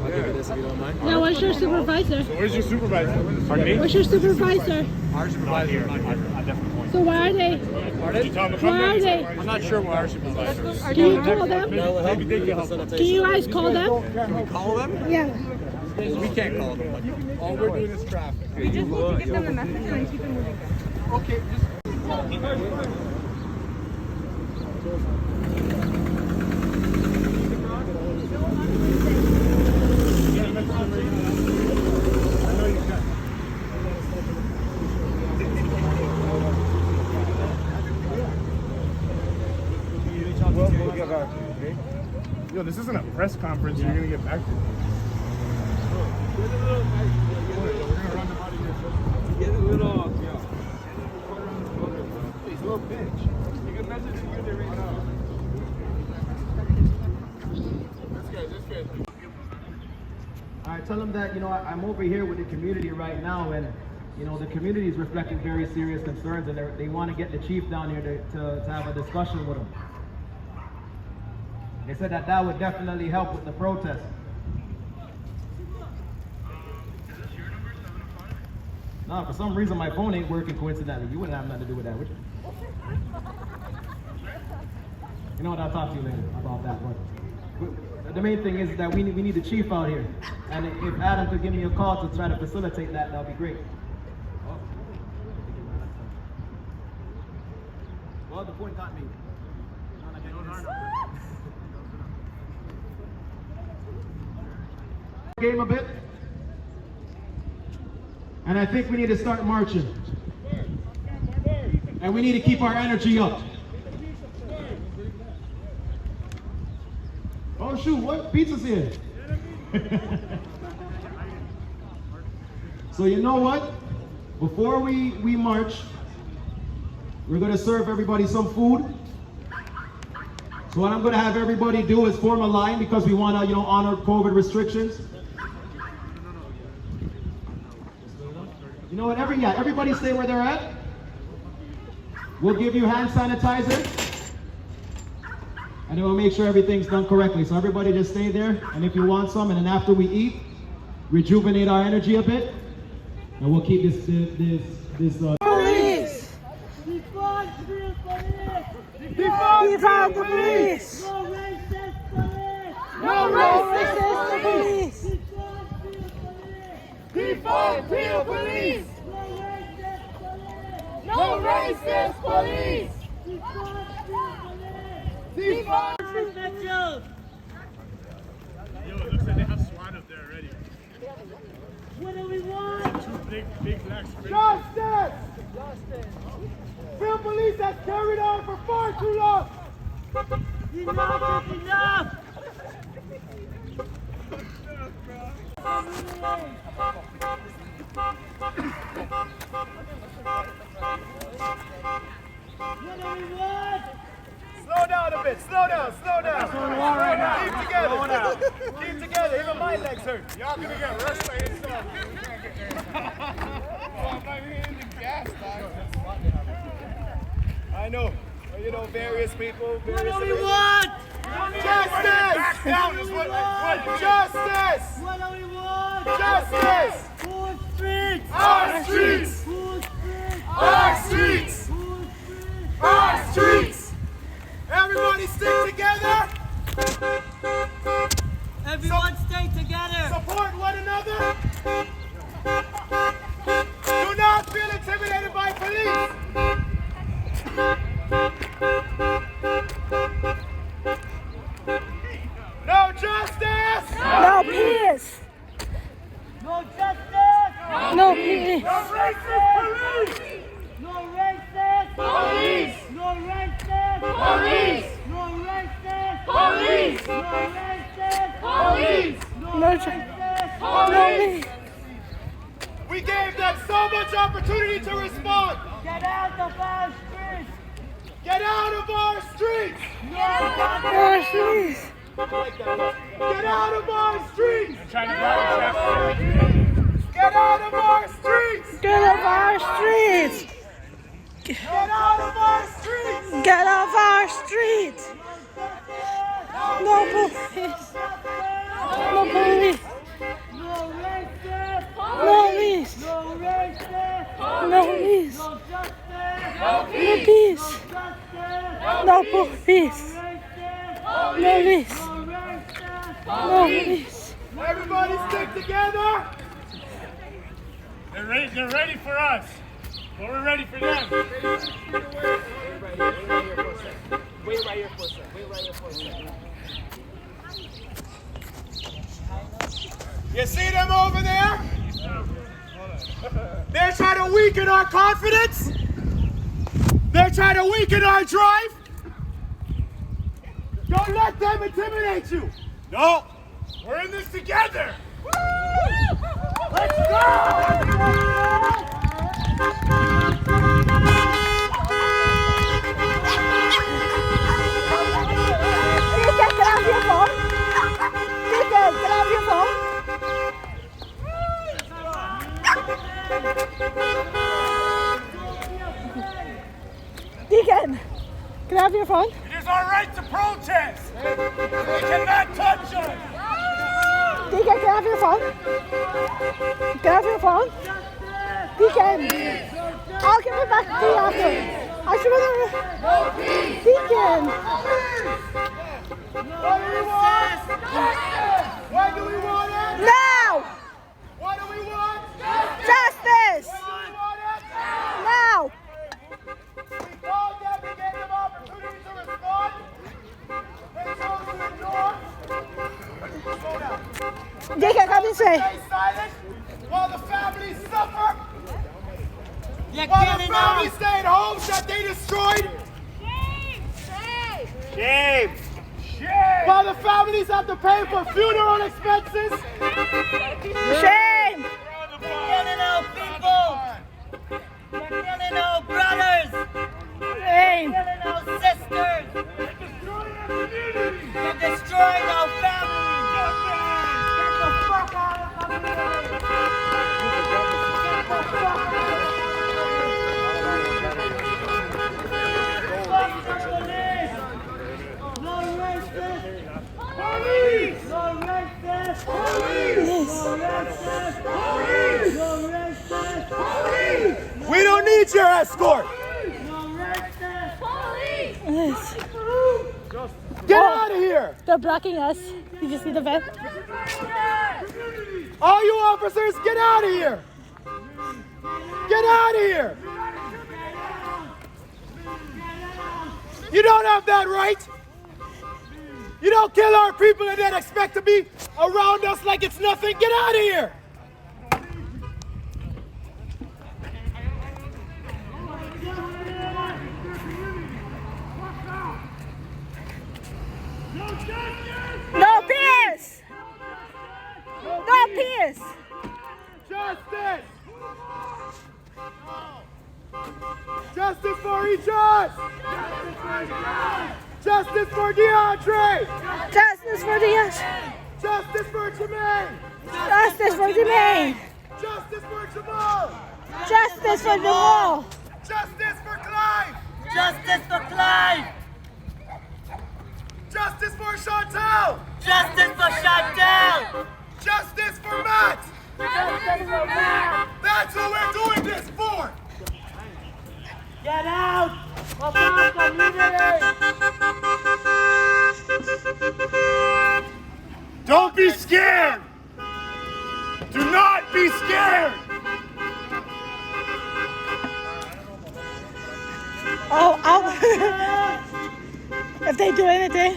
I'll give you this if you don't mind. Yeah, what's your supervisor? Where's your supervisor? Pardon me? What's your supervisor? Not here. I definitely point. So where are they? Did you tell them to Where come are then? they? I'm not sure what our supervisor is. Can you call them? That will help. Maybe they can Can you guys call them? Call them? Yeah. We can't call them. All we're doing is traffic. We just need to give them the message and then keep it moving. Okay, this isn't a press conference. You're gonna get back to me. Get a little, he's a little bitch. You can message him with it right now. That's good. All right, tell them that, I'm over here with the community right now, and, the community is reflecting very serious concerns, and they want to get the chief down here to have a discussion with them. They said that would definitely help with the protest. No, for some reason my phone ain't working coincidentally. You wouldn't have nothing to do with that, would you? You know what, I'll talk to you later about that one. The main thing is that we need the chief out here. And if Adam could give me a call to try to facilitate that, that'd be great. Well, the point got me. Game a bit. And I think we need to start marching. And we need to keep our energy up. Oh shoot, what? Pizza's here. So you know what? Before we march, we're gonna serve everybody some food. So what I'm gonna have everybody do is form a line because we wanna, honor COVID restrictions. You know what, everybody stay where they're at. We'll give you hand sanitizer. And then we'll make sure everything's done correctly. So everybody just stay there, and if you want some, and then after we eat, rejuvenate our energy a bit, and we'll keep this Police! Defund the police! No racist police! Defund the police! No racist police! Defund Yo, it looks like they have SWAT up there already. What do we want? Two big black sprinters. Justice! Film police has carried on for far too long. Enough is enough! What do we want? Slow down a bit, slow down. That's what we want right now. Keep together. Keep together, even my legs hurt. Y'all gonna get rushed by yourself. I know. Various people, various... What do we want? Justice! Back down is what Justice! What do we want? Justice! Full streets! Our streets! Full streets! Our streets! Full streets! Our streets! Everybody stick together! Everyone stay together! Support one another! Do not feel intimidated by police! No justice! No peace! No justice! No peace! No racist police! No racist! Police! No racist! Police! No racist! Police! No racist! Police! No No racist! Police! We gave them so much opportunity to respond! Get out of our streets! Get out of our streets! Our streets! Get out of our streets! Trying to grab a Get out of our streets! Get off our streets! Get out of our streets! Get off our streets! No police! No police! No racist! No peace! No racist! No peace! No justice! No peace! Justice! No police! Racist! No peace! No racist! No peace! Everybody stick together! They're ready for us, but we're ready for them. Wait right here for a second. You see them over there? They're trying to weaken our confidence. They're trying to weaken our drive. Don't let them intimidate you. No, we're in this together. Let's go! Deacon, can I have your phone? Deacon, can I have your phone? Deacon, can I have your phone? It is our right to protest. They cannot touch us. Deacon, can I have your phone? Can I have your phone? Deacon, I'll give it back to you after. I should have... Deacon! What do we want? What do we want? Now! What do we want? Justice! What do we want? Now! We called them to give them opportunity to respond. They chose to ignore. Slow down. Deacon, come this way. Stay silent while the families suffer. While the families stay in homes that they destroyed. Shame. While the families have to pay for funeral expenses. Shame! Killing our people! They're killing our brothers! Shame! Killing our sisters! They're destroying our families! Get the fuck out of our community! Get the fuck out of our Fuck the police! No racist! Police! No racist! Police! No racist! Police! No racist! Police! We don't need your escort. No racist! Police! Yes. Get out of here. They're blocking us. Did you see the van? All you officers, get out of here. Get out of here. You don't have that right. You don't kill our people and then expect to be around us like it's nothing. Get out of here. No peace! No peace! Justice. Justice for Ejaz. Justice for DeAndre. Justice for the... Justice for Jermaine. Justice for Jamal! Justice for Jamal. Justice for Jamal! Justice for Clive. Justice for Clyde! Justice for Chantelle. Justice for Chantelle! Justice for Matt. Justice for Matt! That's who we're doing this for. Get out of our community! Don't be scared. Do not be scared. Oh, if they do anything,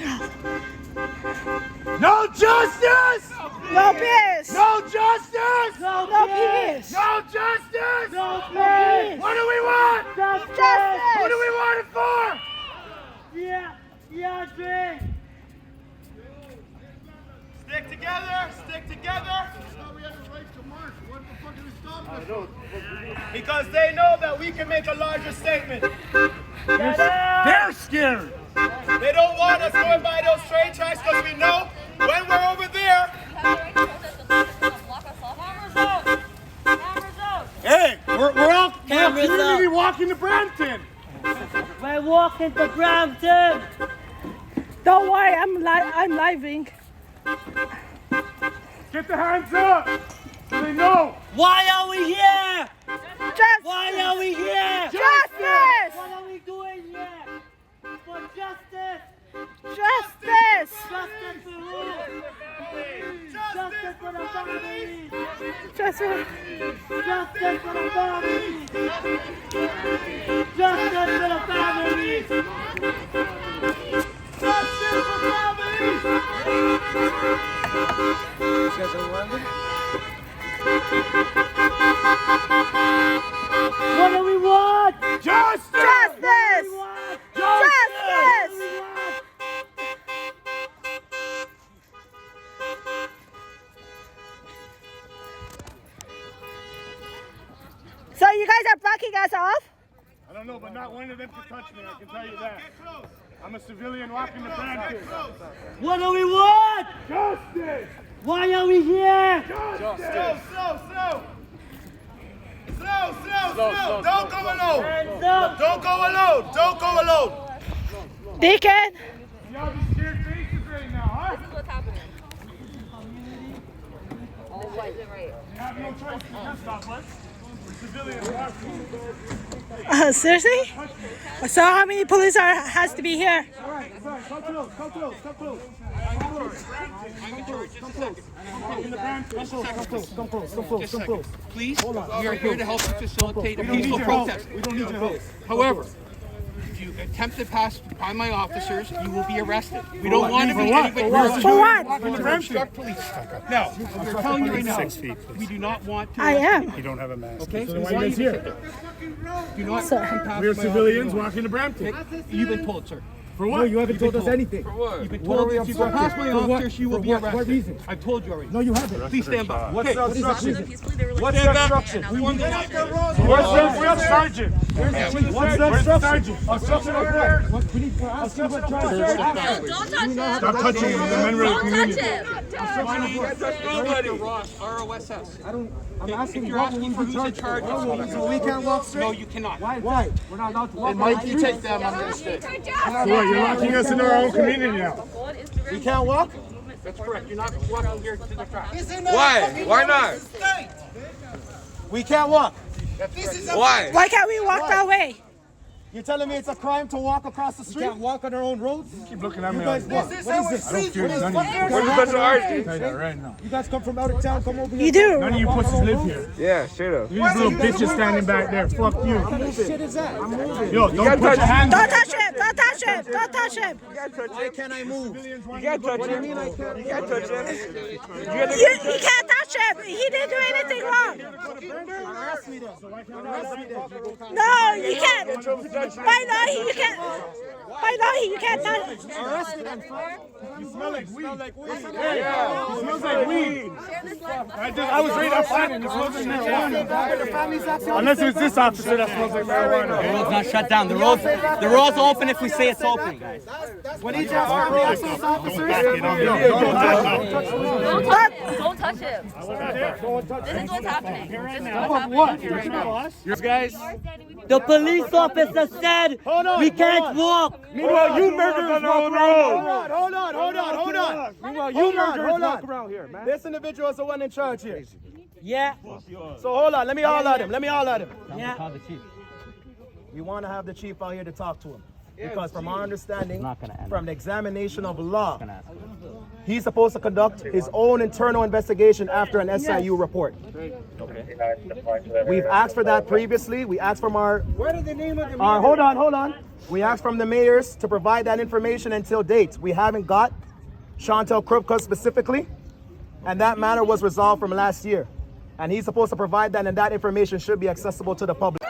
No justice. no peace! No justice. No peace! No justice. No peace! What do we want? Justice! What do we want it for? Yeah, drink! Stick together. Stick together. We have the right to march. What the fuck are we stopping us? Because they know that we can make a larger statement. They're scared. They don't want us going by those train tracks because we know when we're over there. Hey, we're all Cameras community up. walking to Brampton. We're walking to Brampton! Don't worry, I'm living. Get the hands up. They know. Why are we here? Justice! Why are we here? Justice! What are we doing here? For justice! Justice! Justice for who? Justice for the families! Justice! Justice for the families! Justice for the families! Justice for families. What do we want? Justice. Justice! What? Justice! So you guys are blocking us off? I don't know, but not one of them can touch me, I can tell you that. I'm a civilian walking the Brampton. What do we want? Justice! Why are we here? Justice! Slow. Don't go alone. Hands up. Don't go alone. Don't go alone. Deacon. Y'all be scared faces right now, huh? This is what's happening. You have no choice. You can't stop us. We're civilians walking. Seriously? So how many police has to be here? All right. Come close. Please, we are here to help you facilitate a peaceful protest. We don't need your help. However, if you attempt to pass by my officers, you will be arrested. We don't want to be anybody. For what? Obstruct police. Now, we're telling you right now, we do not want to. I am. You don't have a mask. Okay? So why are you here? Do not Sir. come past We're my civilians walking to Brampton. officers. You've been told, sir. For what? You haven't told us anything. You've been told if you go past my officers, you will be arrested. What reason? I've told you already. No, you haven't. Please stand by. What's the obstruction? What's the obstruction? Where's the sergeant? What's the obstruction? Obstruction of what? We need to ask you what charge. Don't touch him. Stop touching him. The men really Don't touch him. My name is Mr. Ross, ROSS. I'm asking If you you're asking for who's in charge, so we can't walk straight? no, you cannot. Why? We're not allowed to walk. Mike, you take them. I'm going to stay. So what? You're locking us in our own community now. We can't walk? That's correct. You're not walking here to the track. Why? Why not? We can't walk. Why? Why can't we walk that way? You're telling me it's a crime to walk across the street? We can't walk on our own roads? Keep looking at me. You guys what? What is this? I don't fear none of you. What's the special art? Tell you that right now. You guys come from out of town, come over here. You do. None of you pussies live here. Yeah, straight up. These little bitches standing back there. Fuck you. What shit is that? I'm moving. Yo, don't put your hands Don't up. touch him. Don't touch him. Don't touch him. Why can't I move? You can't touch him. You can't touch him. You can't touch him. He didn't do anything wrong. Arrest me then. No, you can't. By law, you can't. By law, you can't touch. Arrest me then. You smell like weed. Yeah. It smells like weed. I was right outside and it smells like marijuana. Unless it's this officer that smells like marijuana. The road's not shut down. The road's open if we say it's open, guys. What did you ask for the access officers? Don't touch him. This is what's happening. This is what's happening right now. Guys, the police officer said we can't walk. Meanwhile, you murderers walk around. Hold on. Meanwhile, you murderers walk around here, man. This individual is the one in charge here. Yeah. So hold on, let me holler at him. Yeah. We want to have the chief out here to talk to him. Because from our understanding, from the examination of law, he's supposed to conduct his own internal investigation after an SIU report. We've asked for that previously. We asked from our hold on. We asked from the mayors to provide that information until date. We haven't got Chantelle Krupta specifically, and that matter was resolved from last year. And he's supposed to provide that, and that information should be accessible to the public.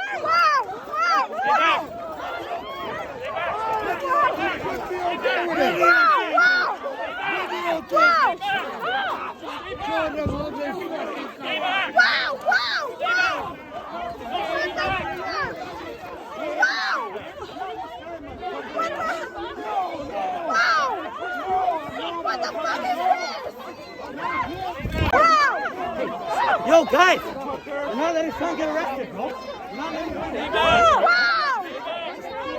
Yo, guys, we're not letting someone get arrested, bro. We're not letting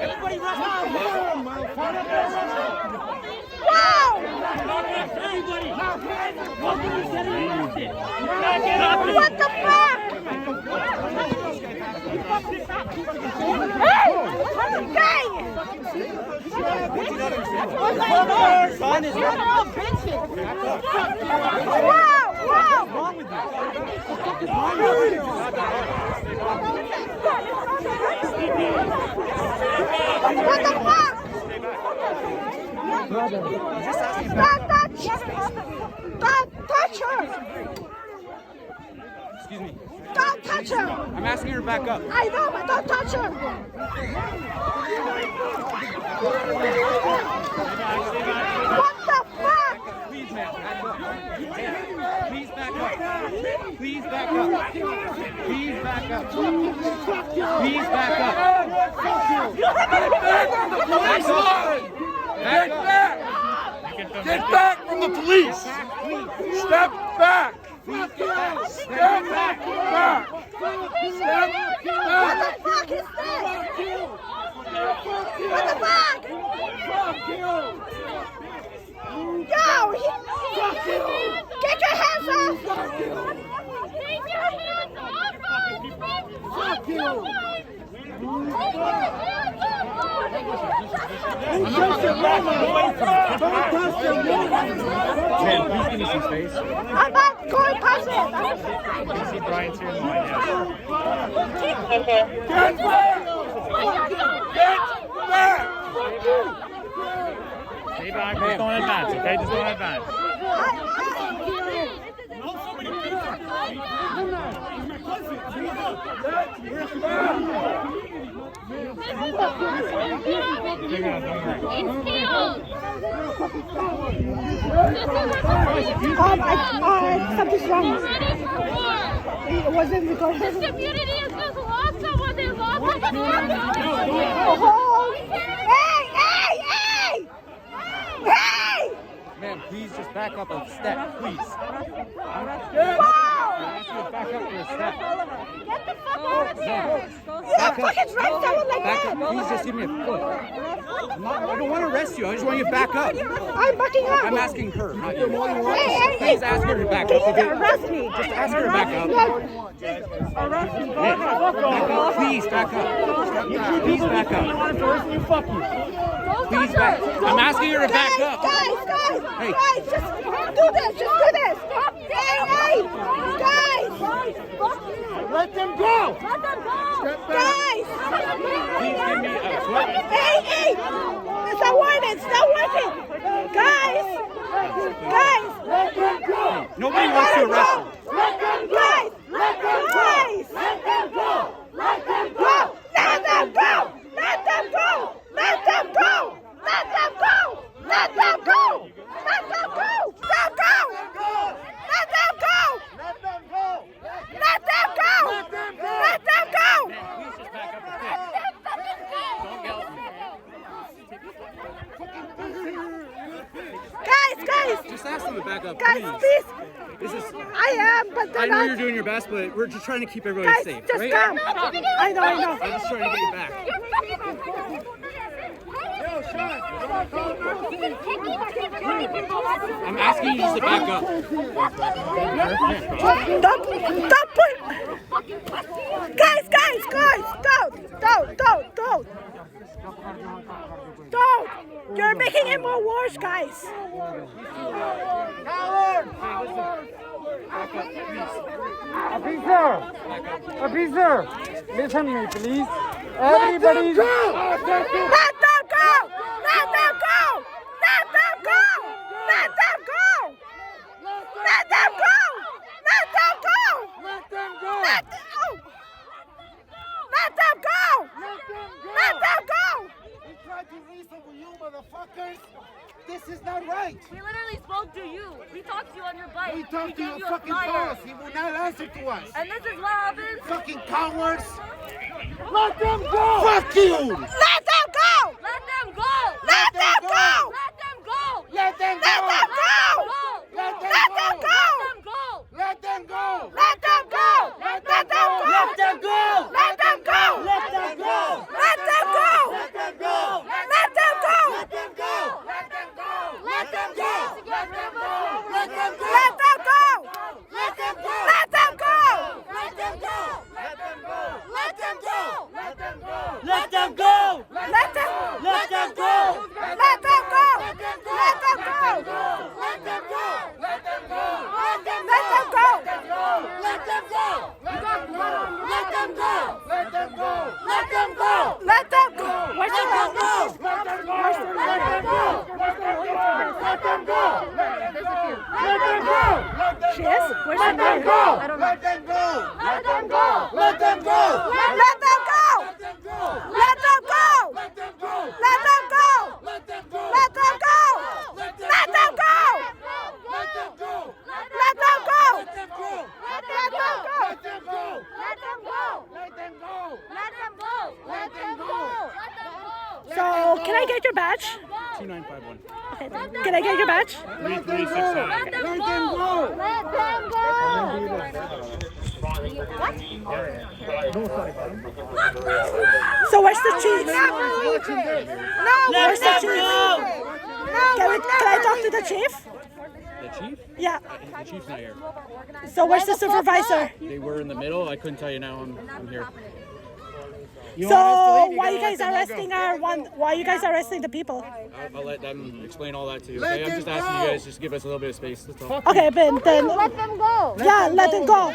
everybody rush out. Everybody. Nobody's getting arrested. What the fuck? Hey! Hey! Son is right. Wow! What's wrong with you? What the fuck? Don't touch her! Excuse me. Don't touch her! I'm asking her to back up. I know, but don't touch her! What the fuck? Please, ma'am. Please back up. Please back up. Please back up. Please back up. Get back from the police. Step back. Step back. Step back. What the fuck is this? What the fuck? Yo! Fuck you! Get your hands off! Fuck you! Take your hands off! Fuck you! Man, please give me some space. I'm not going past it! You can see Brian's here in the line now. Get back. Get back. Stay back, just don't advance, okay? Just don't advance. Something's wrong. It wasn't recorded. This community is just lost someone. They lost someone. Hey! Hey! Hey! Hey! Ma'am, please just back up a step, please. Wow! Back up for a step. Get the fuck out of here! You don't fucking drive someone like Back that! up. Please just give me a foot. I don't want to arrest you. I just want you to back up. I'm backing up! I'm asking her, not you. Hey! Please ask her to back up. Okay? Arrest me! Just ask her to back up. Arrest me! Back up. Please back up. Please back up. Please back. I'm asking her to back up. Guys! Hey. Guys! Just do this! Just do this! Hey! Hey! Guys! Let them go. Let them go. Guys! Please give me a foot. Hey! Hey! It's not working! It's not working! Guys! Guys! Let them go. Nobody wants to arrest her. Let them go. Guys! Let them go. Guys! Let them go. Let them go. Let them go! Let them go! Let them go! Let them go! Let them go! Let them go! Let them go! Let them go! Let them go. Let them go! Let them go. Let them go! Please just back up a bit. Don't yell at me. Guys! Just ask them to back up, Guys, please. please! This is. I am, but I they're know not. you're doing your best, but we're just trying to keep everybody Guys, safe, just right? come! I know. I'm just trying to get you back. I'm asking you just to back up. Don't put... Guys! Don't! You're making it more worse, guys! Officer, listen me, please. Everybody. Let them go! Let them go! Let them go! Let them go! Let them go! Let them go! Let them go! Let them go. Let them go! Let them go! Let them go! We tried to reason with you, motherfuckers. This is not right. We literally spoke to you. We talked to you on your bike. We talked to gave your you a fucking flyer. boss. He will not answer to us. And this is what happens. Fucking cowards. Let them go. Fuck you. Let them go! Let them go. Let them go! Let them go. Let them Let go. them go! Let them Let them go. go! Let them go. Let them go. Let them go! Let them go! Let them go. Let them go! Let them go. Let them go! Let Let them go! them go. Let them go. Let them go. Let them go. Let them go. Let them go! Let them go. Let them go! Let them go. Let them go. Let them go. Let them go. Let them go! Let them Let them go. Let them go! Let them go. Let them go! Let them go. Let them go. Let them go! Let them go. Let them go. Let them go. Let them go. Let them go. Let them go! Where's Let the them go. Let them go. Let them go. Let them go. Let them go. Let them go. She is? Where's Let the them girl? go. Let them go. Let them go. Let them go. Let them go! Let them go. Let them go! Let them go. Let them go! Let them go. Let them go! Let them Let them go! Let them go. Let them go! Let them go. Let them Can I get your badge? 2951. Okay. Can I get your badge? 3369. Let them go! Let them go! So where's the chief? No, Where's the chief? Can I talk to the chief? The chief? Yeah. The chief's not here. So where's the supervisor? They were in the middle. I couldn't tell you now. I'm here. So why you guys arresting why you guys arresting the people? I'll let them explain all that to you. Okay? I'm just asking you guys just give us a little bit of space. That's all. Okay, but then Let them go! yeah, let them go.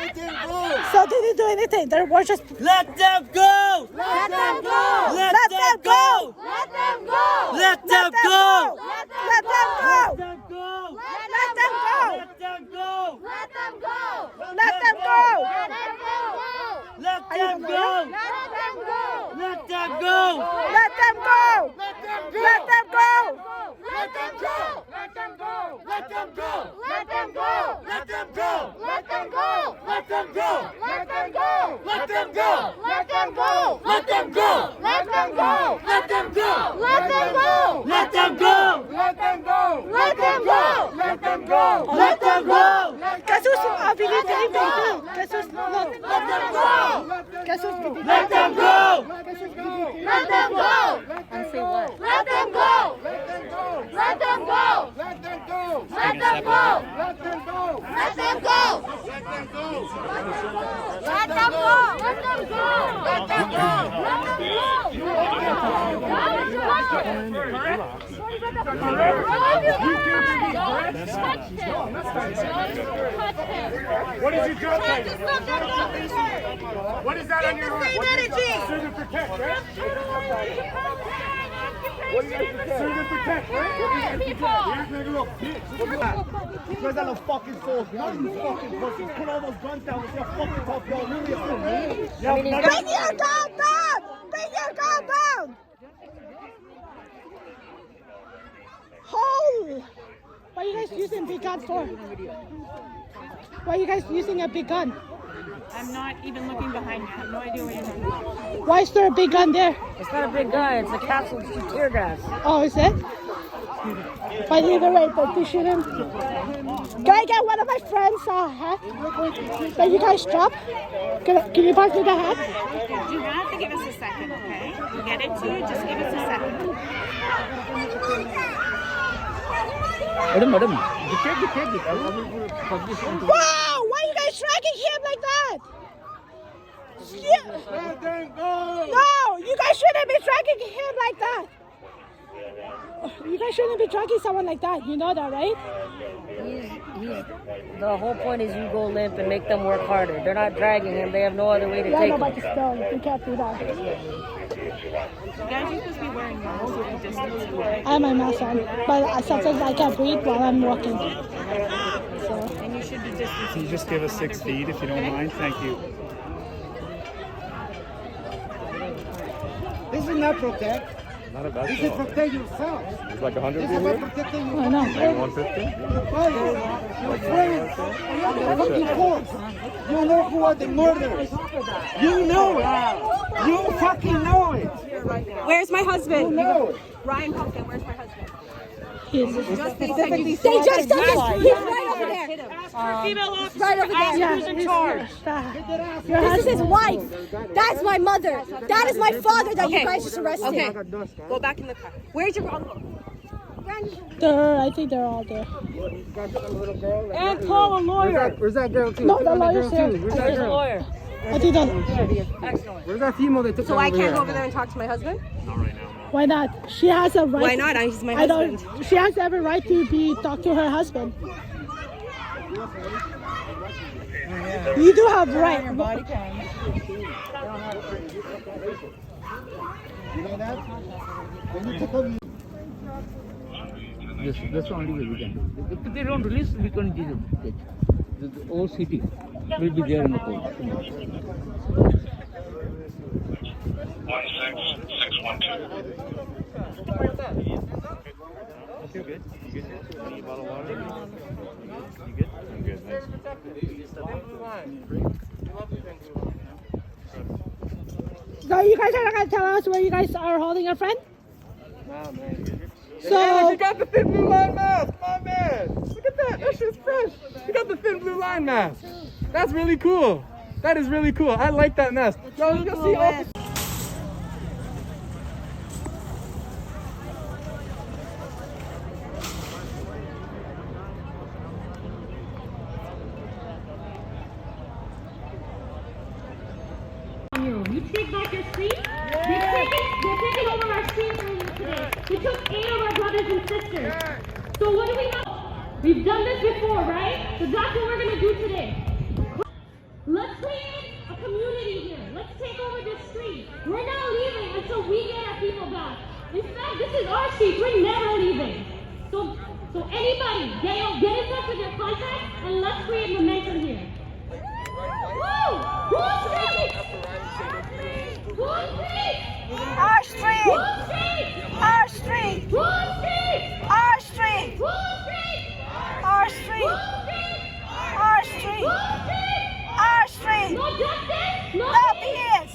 So did you do anything? They were just Let them go! Let them go! Let them go! Let them go! Let them go! Let them go. Let them go! Let them go. Let them go! Let them go! Let them go. Let them go! Let them go! Let them go! Let them go! Let them go. Let them go! Let them go! Let them go! Let them go! Let them go! Let them go! Let them go! Let them go! Let them go! Let them go! Let them go! Let them go! Let them go! Let them go! Let them go! Let them go! Let them go! Let them go! Let them go! Guess who's videotaping too? Guess who's look? Let them go! Guess who's videotaping? Let them go! Let them go! And say what? Let them go! Let them go! Let them go! Let them go! Let them go! Let them go! Let them go! Let them go! Let them go! Let them go! Let them go! What is your job title? What is that on your arm? Serve and protect, right? What do you guys protect? Serve and protect, right? Here's my little bitch. Look at that. You guys got no fucking souls. You're not even fucking pussies. Put all those guns down. Let's see how fucking tough y'all really are. Bring your gun down! Bring your gun down! Holy! Why are you guys using big guns for? Why are you guys using a big gun? I'm not even looking behind me. I have no idea where you're going. Why is there a big gun there? It's not a big gun, it's a capsule tear gas. Oh, is it? But either way, but they shoot him. Can I get one of my friends' hat that you guys drop? Can you pass me the hat? You have to give us a second, okay? We'll get it to you. Just give us a second. Madam. Wow! Why are you guys dragging him like that? Let them go! No! You guys shouldn't be dragging him like that! You guys shouldn't be dragging someone like that. You know that, right? The whole point is you go limp and make them work harder. They're not dragging him. They have no other way to Yeah, take no, him. but still, you can't do that. You guys, you're supposed to be wearing masks and distance. I have my mask on, but sometimes I can't breathe while I'm walking. So. And you should be distancing. Can you just give us 6 feet if you don't mind? Thank you. This is not protect. Not a bad This is protect yourself. It's like 100 This is about protecting your I know. 150? your friends, the fucking courts. You know who are the murderers. You know it. You fucking know it. Where's my husband? You know it. Ryan Pumpkin, where's my husband? He's They just took They his. just took his. He's right over there. Female officer. Right over there. Ask who's in charge. This is his wife. That's my mother. That is my father that you guys just arrested. Okay. Go back in the car. Where's your uncle? I think they're all there. And call a lawyer. Where's that girl too? No, the lawyer's here. Where's that There's a girl? lawyer. I think that. Where's that female they took So I can't go over there and talk to my husband? Why not? She has a right. Why not? He's my I husband. don't. She has every right to talk to her husband. You do have right. You know that? When you took over. Yes, that's the only way we can do. If they don't release, we can do it. The whole city will be there in the court. 16612. Okay, good. You good? Need a bottle of water? You good? I'm good, thanks. So you guys are not gonna tell us where you guys are holding your friend? No, So you got the thin blue line mask, my man. Look at that. That shit's fresh. You got the thin blue line mask. That's really cool. That is really cool. I like that mask. Yo, let's go see officer. You take back your street? They're taking over our streets today. They took 8 of our brothers and sisters. So what do we know? We've done this before, right? So that's what we're gonna do today. Let's create a community here. Let's take over this street. We're not leaving until we get our people back. In fact, this is our street. We're never leaving. So anybody, get in touch with your contacts and let's create momentum here. Woo! Who's street? Who's street? Our street! Who's street? Our street! Who's street? Our street! Who's street? Our street! Our street! Our street! No justice? No peace!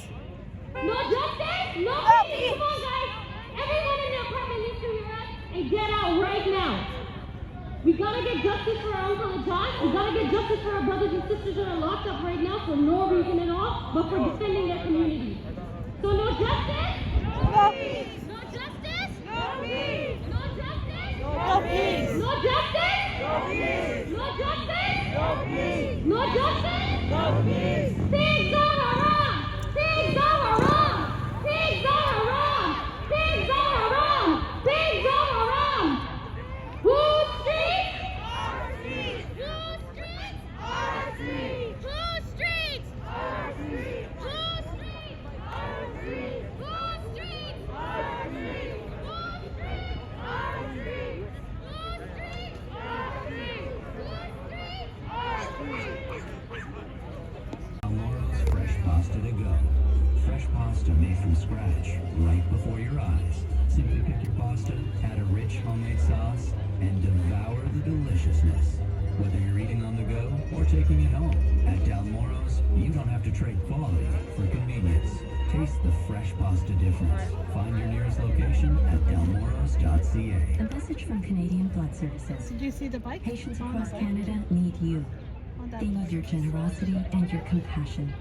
No justice? No peace! Come on, guys! Everyone in the apartment needs to hear us and get out right now. We gotta get justice for our Uncle Ejaz. We gotta get justice for our brothers and sisters that are locked up right now for no reason at all, but for defending their community. So no justice? No peace! No justice? No peace! No justice? No peace! No justice? No peace! No justice? No peace! No justice? No peace! Things are wrong! Things are wrong! Things are wrong! Things are wrong! Things are wrong! Whose street? Our street! Whose street? Our street! Whose street? Our street! Whose street? Our street! Whose street? Our street! Whose street? Our street! Whose street? Our street! Our street? Tomorrow's fresh pasta to go. Fresh pasta made from scratch, right before your eyes. Simply pick your pasta, add a rich homemade sauce, and devour the deliciousness. Whether you're eating on the go or taking it home, at Dalmoro's, you don't have to trade quality for convenience. Taste the fresh pasta difference. Find your nearest location at dalmoros.ca. A message from Canadian Blood Services. Did you see the bike? Patients across Canada need you. They need your generosity and your compassion.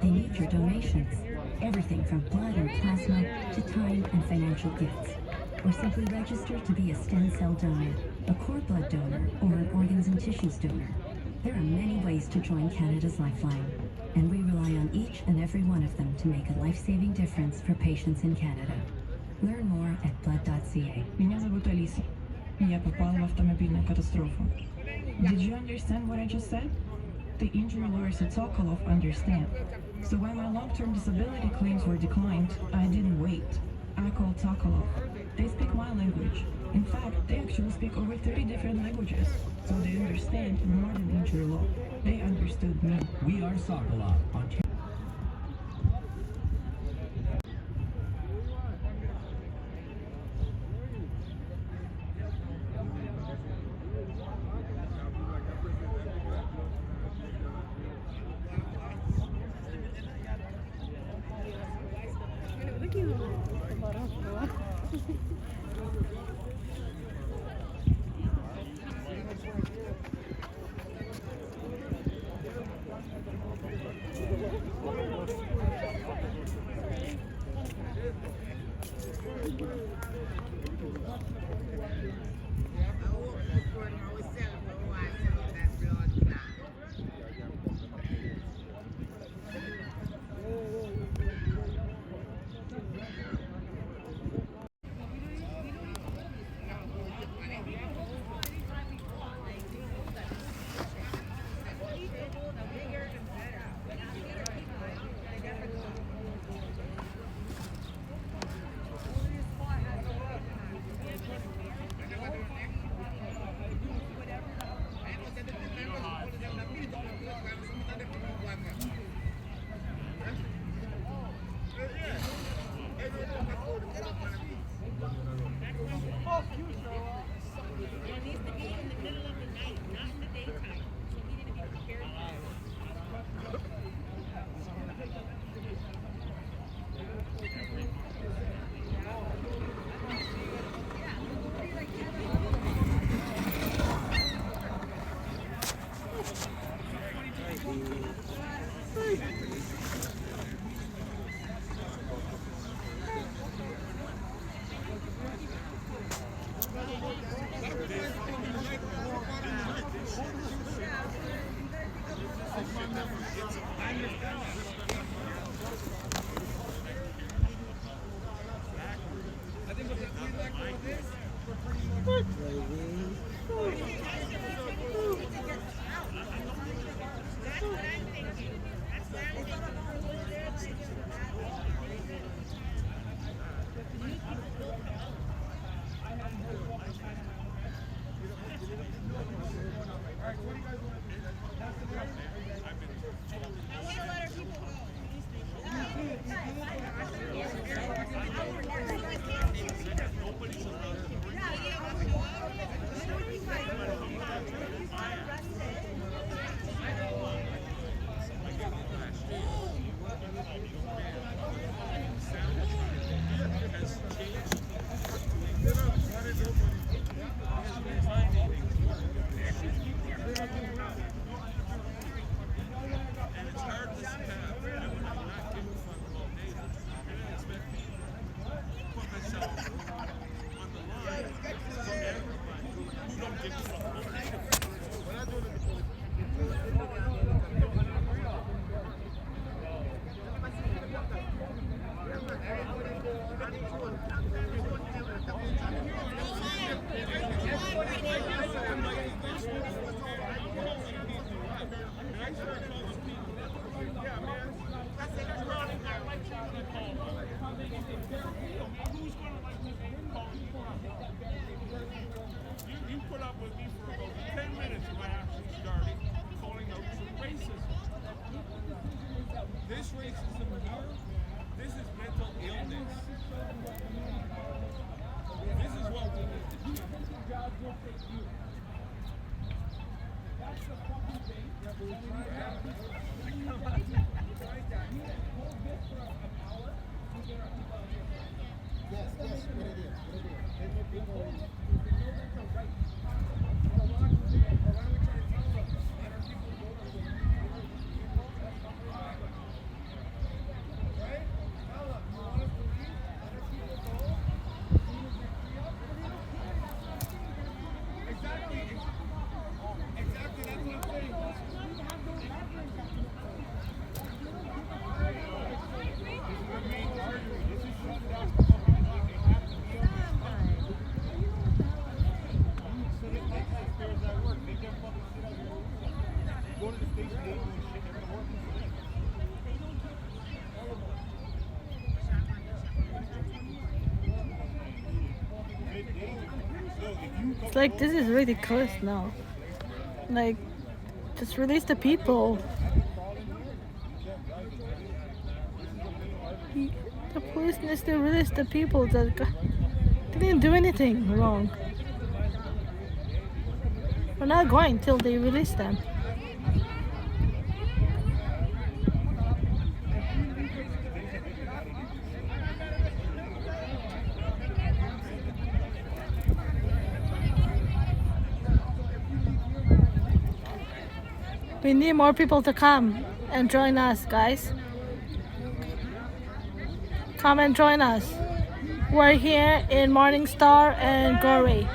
They need your donations. Everything from blood and plasma to time and financial gifts. Or simply register to be a stem cell donor, a cord blood donor, or an organs and tissues donor. There are many ways to join Canada's Lifeline, and we rely on each and every one of them to make a life-saving difference for patients in Canada. Learn more at blood.ca. Меня зовут Алиса. Я попала в автомобильную катастрофу. Did you understand what I just said? The injury lawyers at Sokolov understand. So when my long-term disability claims were declined, I didn't wait. I called Sokolov. They speak my language. In fact, they actually speak over 30 different languages. So they understand more than injury law. They understood me. We are Sokolov. You put up with me for about 10 minutes when I actually started calling out some racism. This racism here, this is mental illness. This is what we need to do. That's the fucking thing that we're trying to have. Yes, what it is. It's like this is ridiculous now. Like, just release the people. The police needs to release the people that didn't do anything wrong. We're not going till they release them. We need more people to come and join us, guys. Come and join us. We're here in Morningstar and Gorey.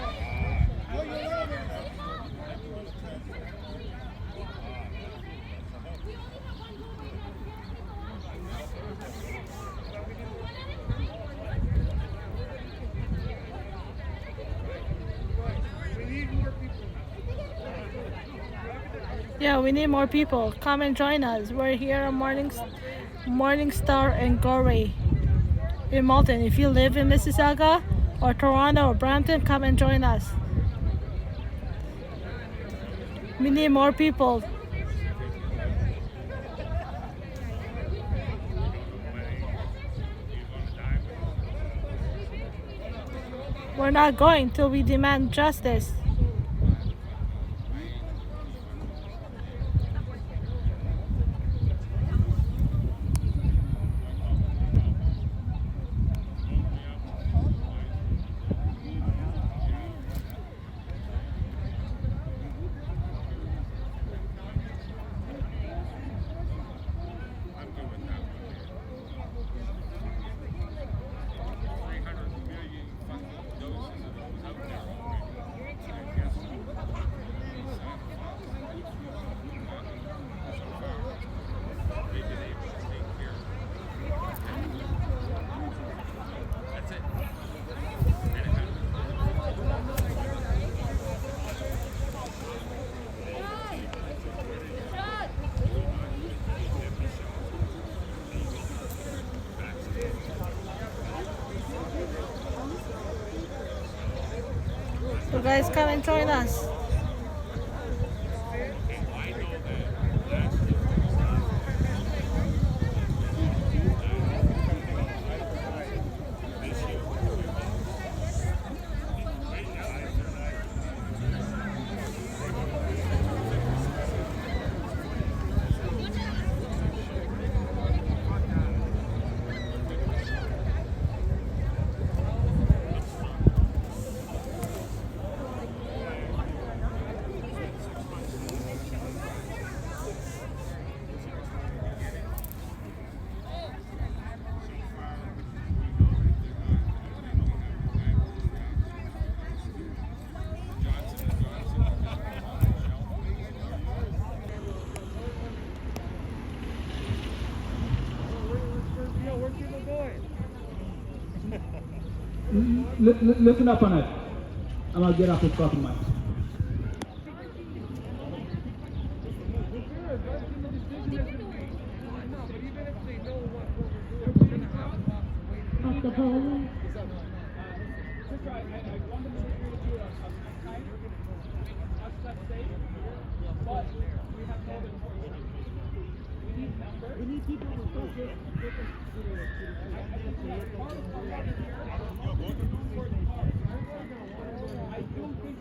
Yeah, we need more people. Come and join us. We're here in Morningstar and Gorey in Malton. If you live in Mississauga or Toronto or Brampton, come and join us. We need more people. We're not going till we demand justice. guys come and join us. Listen up on it. I'm gonna get off this fucking mic. Off the pole. We need people to focus. I don't think